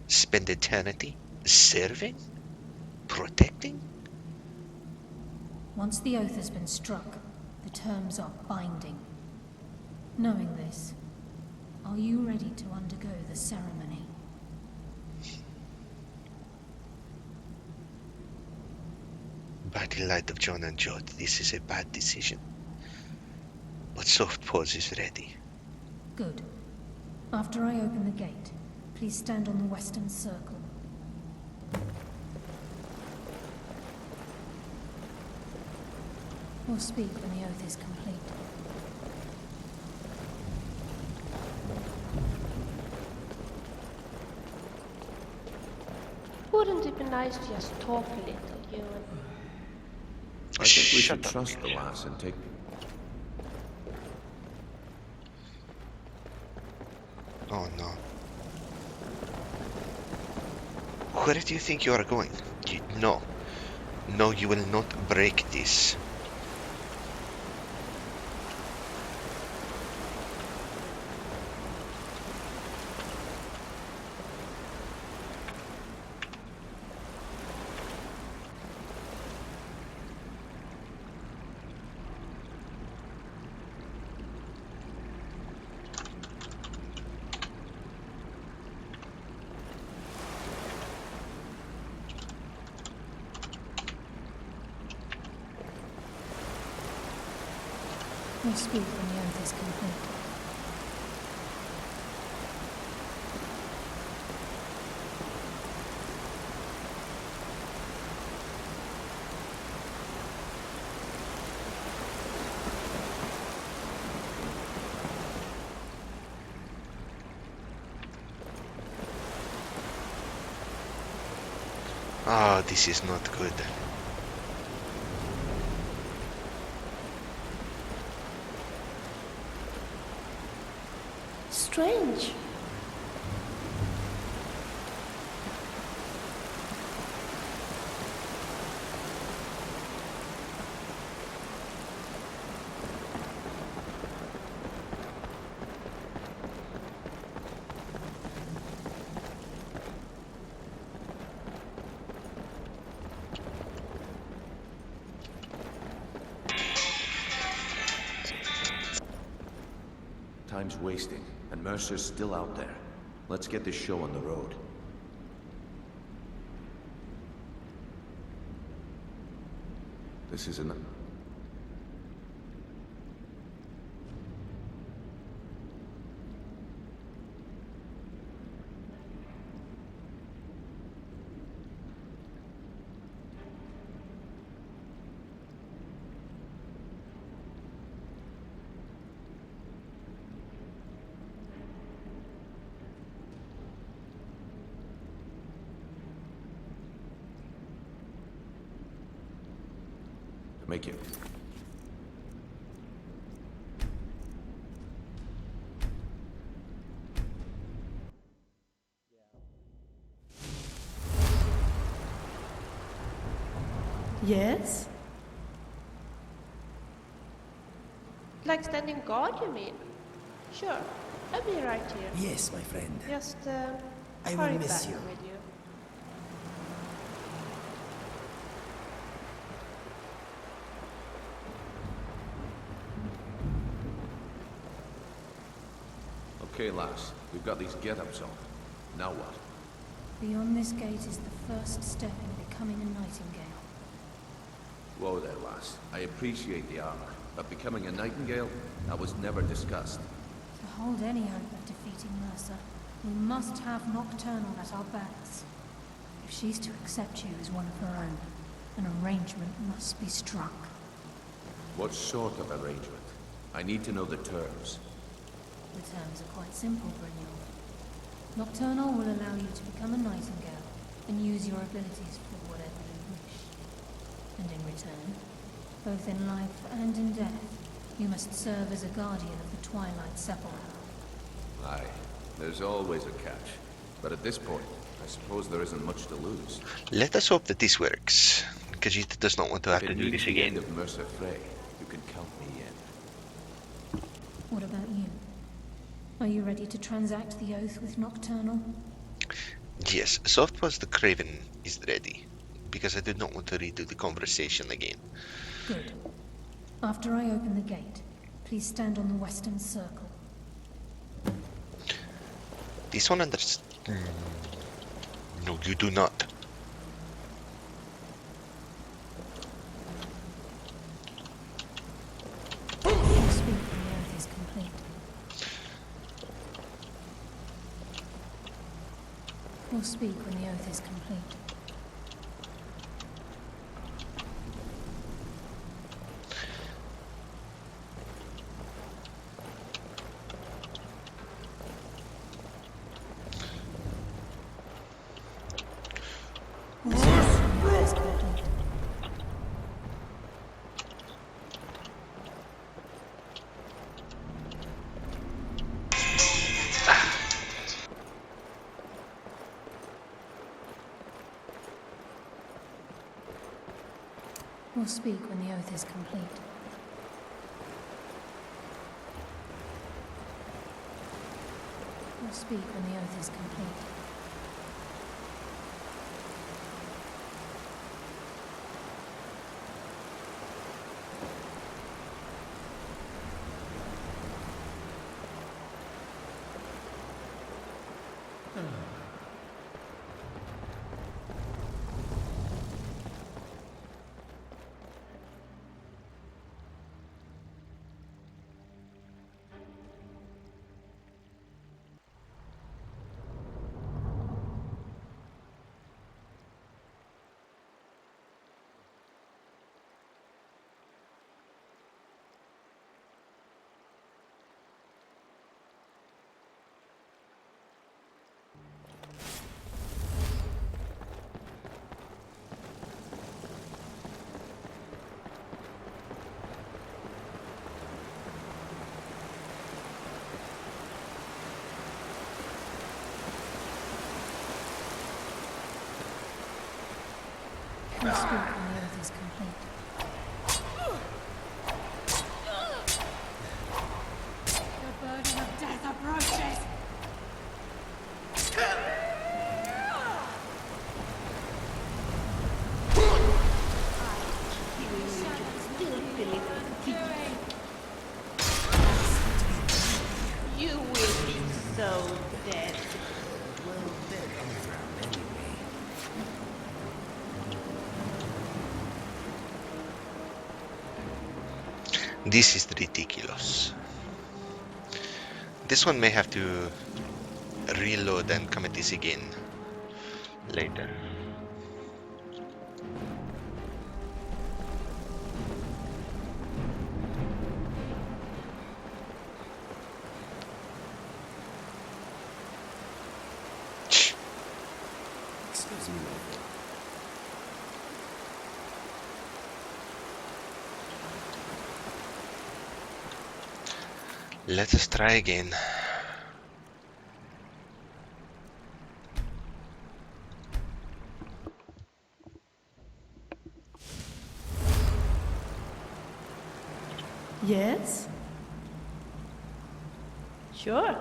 Spend eternity serving? Protecting? Once the oath has been struck, the terms are binding. Knowing this, are you ready to undergo the ceremony? By the light of John and Jod, this is a bad decision. But Soft Paws is ready. Good. After I open the gate, please stand on the western circle. We'll speak when the oath is complete. Wouldn't it be nice to just talk a little, you and... I think we should trust the lass and take... Oh no. Where do you think you are going? No. No, you will not break this. We'll speak when the oath is complete. Ah, this is not good. Strange. Time's wasting, and Mercer's still out there. Let's get this show on the road. This isn't... Make you. Yes? Like standing guard, you mean? Sure, I'll be right here. Yes, my friend. Just, I will hurry miss back you. with you. Okay, lass. We've got these get-ups on. Now what? Beyond this gate is the first step in becoming a nightingale. Whoa there, lass. I appreciate the armor, but becoming a nightingale? That was never discussed. To hold any hope of defeating Mercer, we must have Nocturnal at our backs. If she's to accept you as one of her own, an arrangement must be struck. What sort of arrangement? I need to know the terms. The terms are quite simple, Brynjolf. Nocturnal will allow you to become a nightingale and use your abilities for whatever you wish. And in return, both in life and in death, you must serve as a guardian of the Twilight Sepulchre. Aye, there's always a catch. But at this point, I suppose there isn't much to lose. Let us hope that this works. Khajiit does not want to have to do this again. Of Mercer Frey, you can count me in. What about you? Are you ready to transact the oath with Nocturnal? Yes, soft was the Craven is ready, because I did not want to redo the conversation again. Good. After I open the gate, please stand on the western circle. This one No, you do not. We'll speak when the oath is complete. We'll speak when the oath is complete. We'll speak when the oath is complete. We'll speak when the oath is complete. We'll speak when the oath is complete. The burden of death approaches! You will be so dead. Well, dead underground anyway. This is ridiculous. This one may have to reload and come at this again later. Excuse me. Let us try again. Yes? Sure.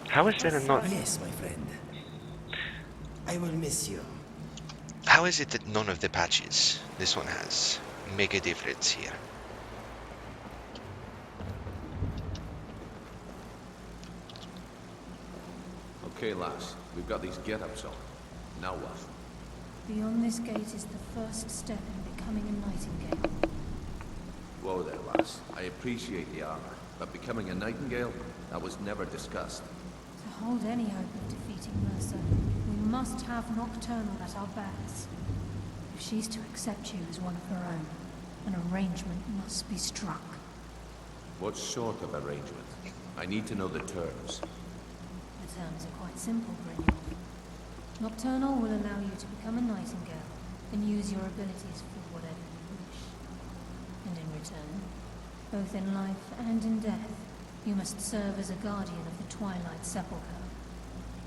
How is there not? Yes, my friend. I will miss you. How is it that none of the patches this one has make a difference here? Okay, lass. We've got these get-ups on. Now what? Beyond this gate is the first step in becoming a nightingale. Whoa there, lass. I appreciate the armor, but becoming a nightingale? That was never discussed. To hold any hope of defeating Mercer, we must have Nocturnal at our backs. If she's to accept you as one of her own, An arrangement must be struck. What sort of arrangement? I need to know the terms. The terms are quite simple, Brynjolf. Nocturnal will allow you to become a nightingale and use your abilities for whatever you wish. And in return, both in life and in death, you must serve as a guardian of the Twilight Sepulchre.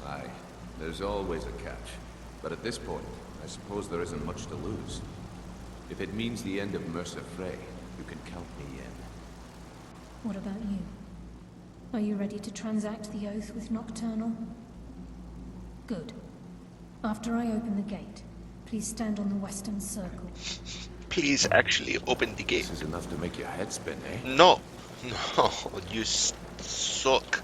Aye, there's always a catch. But at this point, I suppose there isn't much to lose. If it means the end of Mercer Frey, you can count me in. What about you? Are you ready to transact the oath with Nocturnal? Good. After I open the gate, please stand on the western circle. Please actually open the gate. This is enough to make your head spin, eh? No! No, you suck.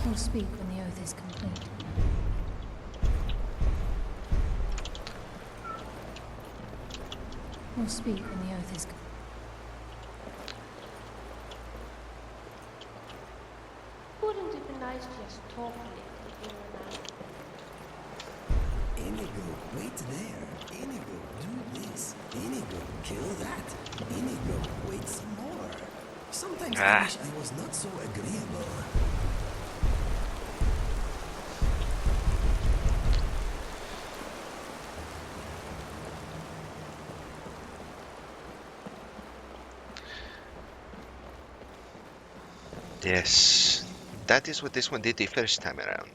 We'll speak when the oath is complete. We'll speak when the oath is complete. Wouldn't it be nice to just talk a little, you and I? Inigo, wait there. Inigo, do this. Inigo, kill that. Inigo, wait some more. Sometimes I wish I was not so agreeable. Yes, that is what this one did the first time around.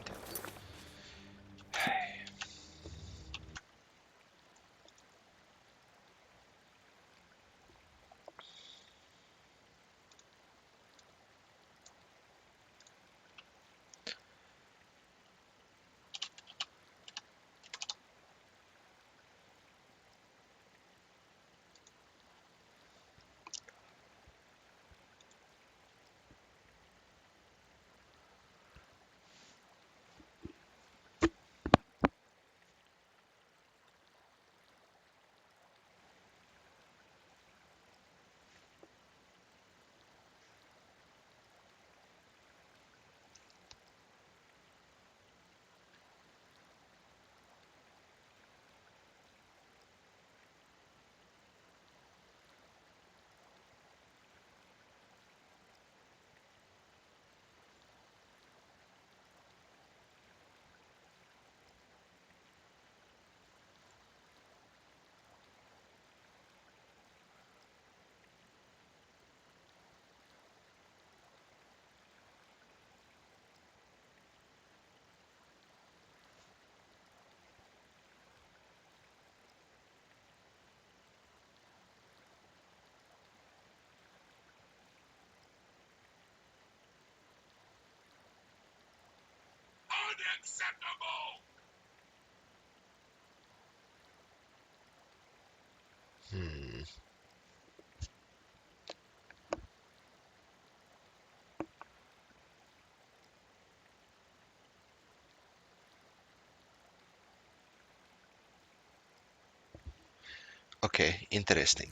Okay, interesting.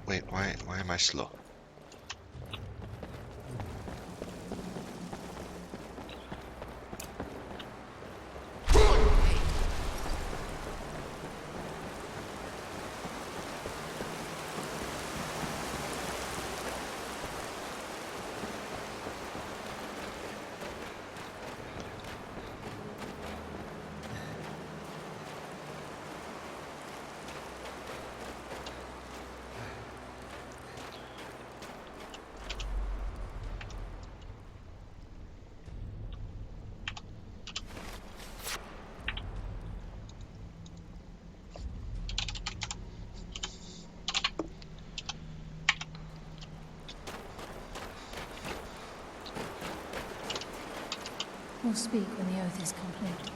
Wait, why am I slow? We'll speak when the oath is complete.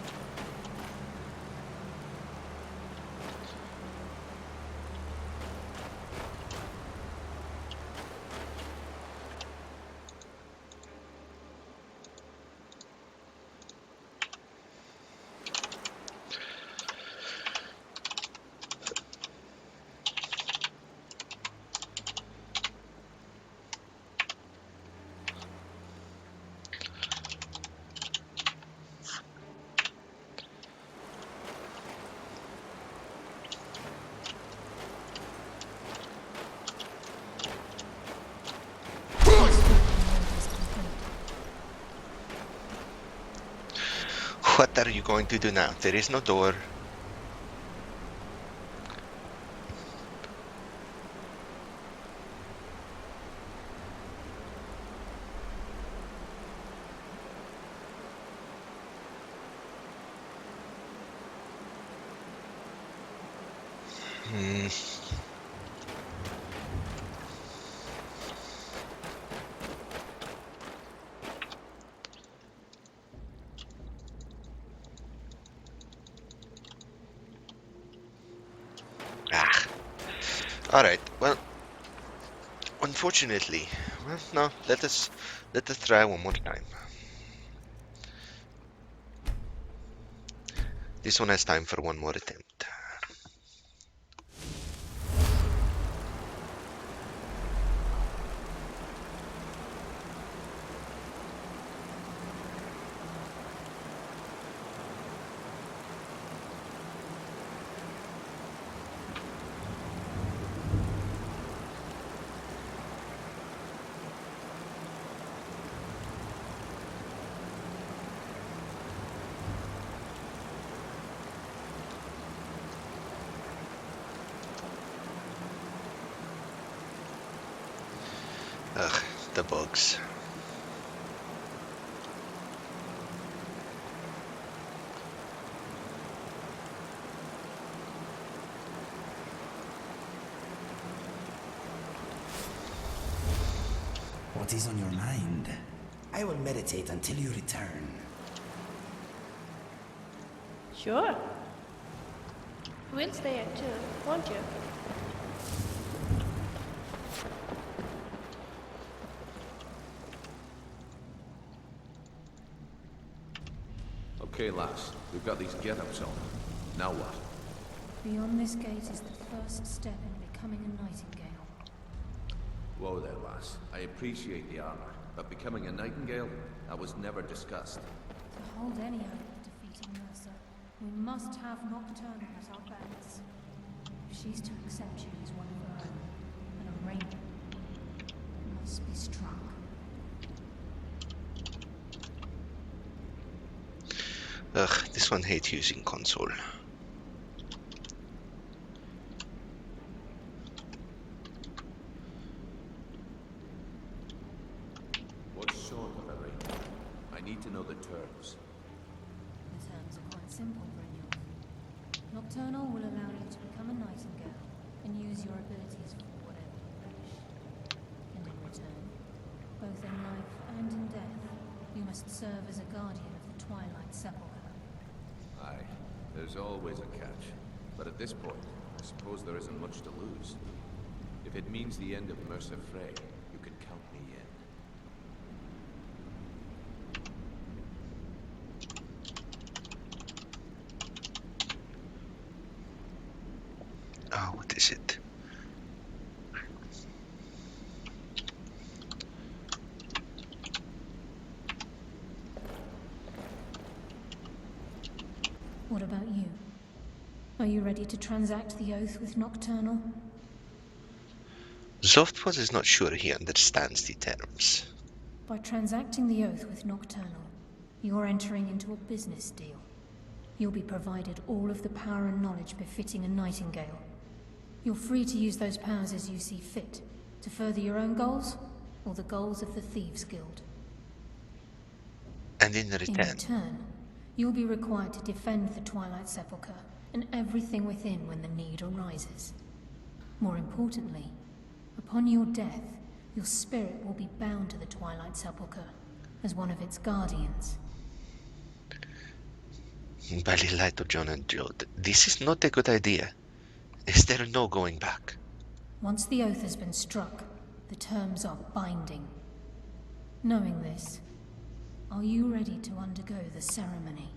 What are you going to do now? There is no door. All right. Well, unfortunately, well, no. Let us try one more time. This one has time for one more attempt. Ugh, the bugs. What is on your mind? I will meditate until you return. Sure. We'll stay here too, won't you? Okay, lass. We've got these get-ups on. Now what? Beyond this gate is the first step in becoming a nightingale. Whoa there, lass. I appreciate the armor, but becoming a nightingale? That was never discussed. To hold any hope of defeating Mercer, we must have Nocturnal at our backs. If she's to accept you as one of her own, an arraignment must be struck. Ugh, this one hates using console. What's short of a ring? I need to know the terms. The terms are quite simple, Brynjolf. Nocturnal will allow you to become a nightingale and use your abilities for whatever you wish. And in return, both in life and in death, you must serve as a guardian of the Twilight Sepulchre. Aye, there's always a catch. But at this point, I suppose there isn't much to lose. If it means the end of Mercer Frey, you can count me in. Oh, what is it? What about you? Are you ready to transact the oath with Nocturnal? Zoftwas is not sure he understands the terms. By transacting the oath with Nocturnal, you're entering into a business deal. You'll be provided all of the power and knowledge befitting a nightingale. You're free to use those powers as you see fit, to further your own goals, or the goals of the Thieves' Guild. And in return? In return, you'll be required to defend the Twilight Sepulchre and everything within when the need arises. More importantly, upon your death, your spirit will be bound to the Twilight Sepulchre as one of its guardians. Bally lied to John and Jode. This is not a good idea. Is there no going back? Once the oath has been struck, the terms are binding. Knowing this, are you ready to undergo the ceremony?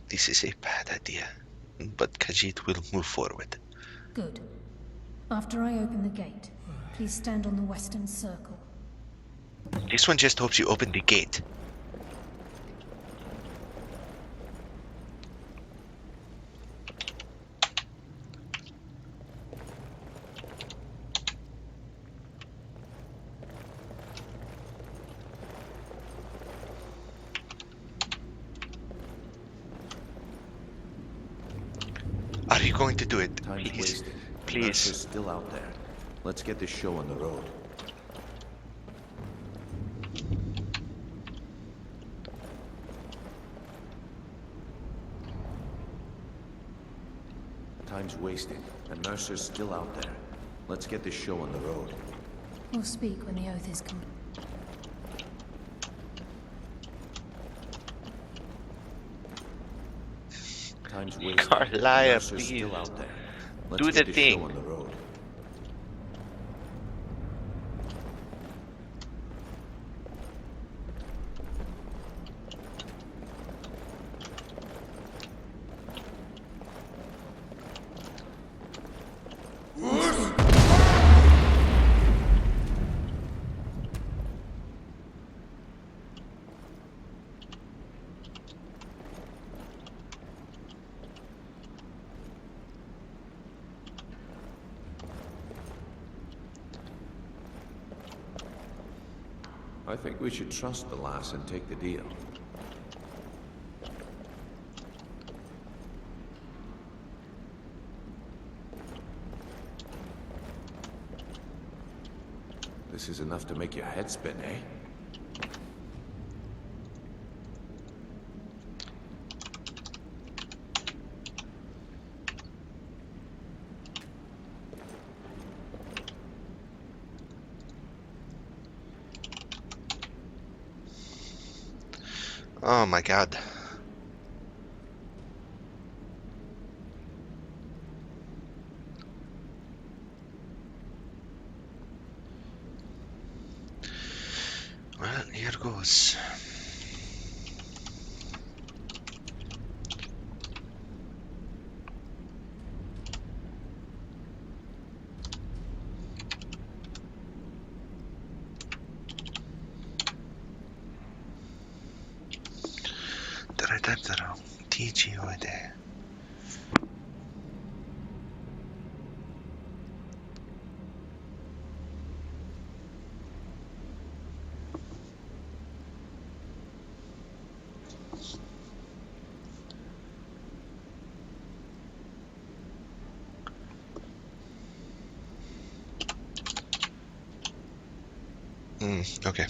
This is a bad idea, but Khajiit will move forward. Good. After I open the gate, please stand on the western circle. This one just hopes you open the gate. going to do it. Time's Please. wasting. Please. Mercer's still out there. Let's get this show on the road. Time's wasting, and Mercer's still out there. Let's get this show on the road. We'll speak when the oath is complete. Time's wasting. Carlia, Mercer's please. still out there. Let's Do get the this thing. show on the road. I think we should trust the lass and take the deal. This is enough to make your head spin, eh? Oh my god. Well, here goes. TG over there. Okay.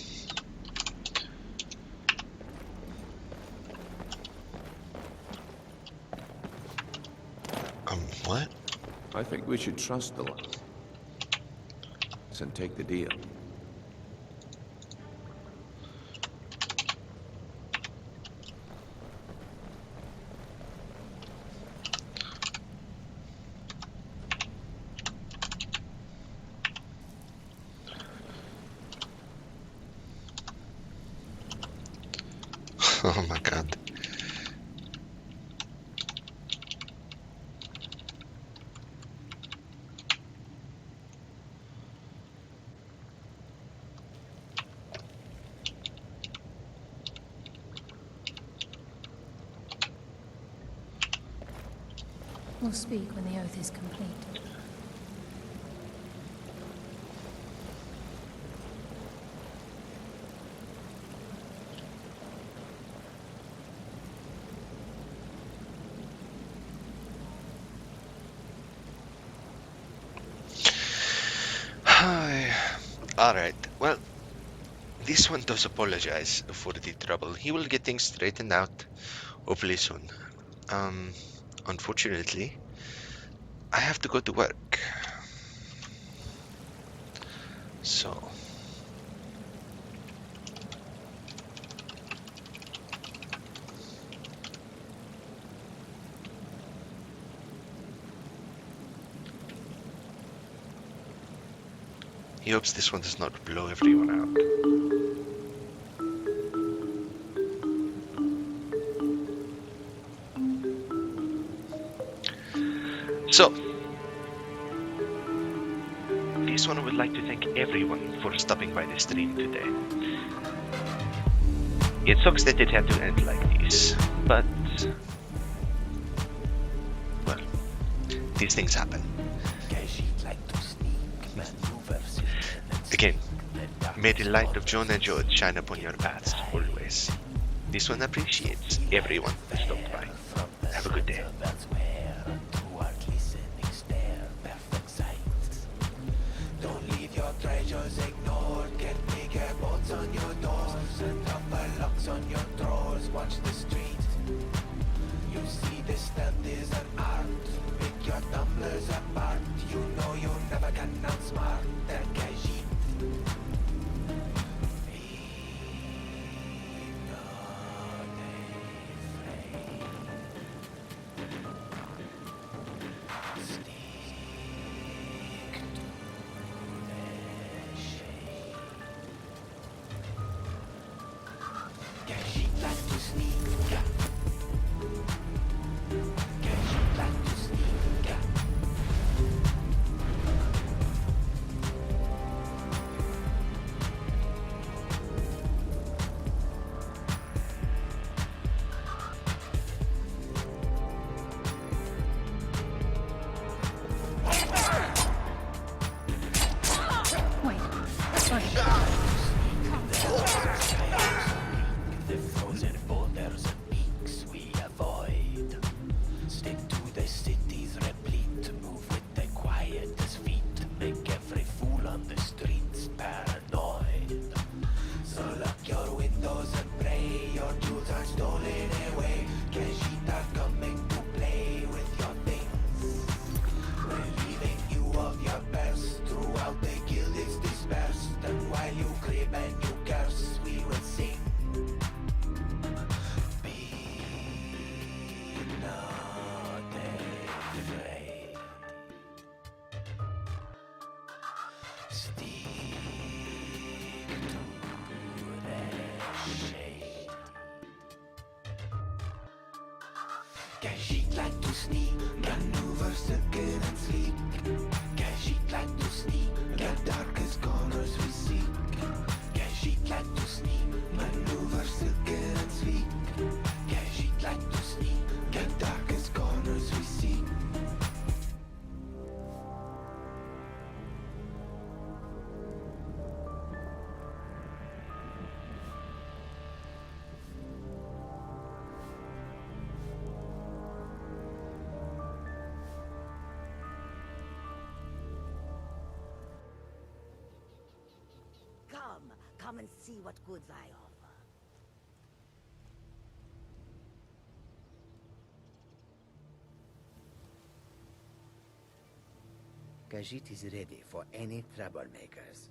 What? I think we should trust the lass and take the deal. Oh my god. We'll speak when the oath is complete. Alright, well, this one does apologize for the trouble. He will get things straightened out, hopefully soon. Unfortunately, I have to go to work. So... he hopes this one does not blow everyone out. So, this one I would like to thank everyone for stopping by the stream today. It sucks that it had to end like this, but... well, these things happen. Again, may the light of John and George shine upon your paths always. This one appreciates everyone who stopped by. Have a good day. The frozen boulders and peaks we avoid. Stick to the city's replete. Move with the quietest feet. Make every fool on the streets paranoid. So lock your windows and pray your jewels are stolen away. Khajiit are coming to play with your things. Relieving you of your past. Throughout the guild is dispersed. And while you crib and you curse, we will sing. Be not afraid. Stick to the shade. Khajiit like to sneak, maneuver circuit and sleep. Khajiit like to sneak, the darkest corners we seek. Khajiit like to sneak, maneuver circuit and sleep. Khajiit like to sneak, the darkest corners we seek. Come and see what goods I offer. Khajiit is ready for any troublemakers.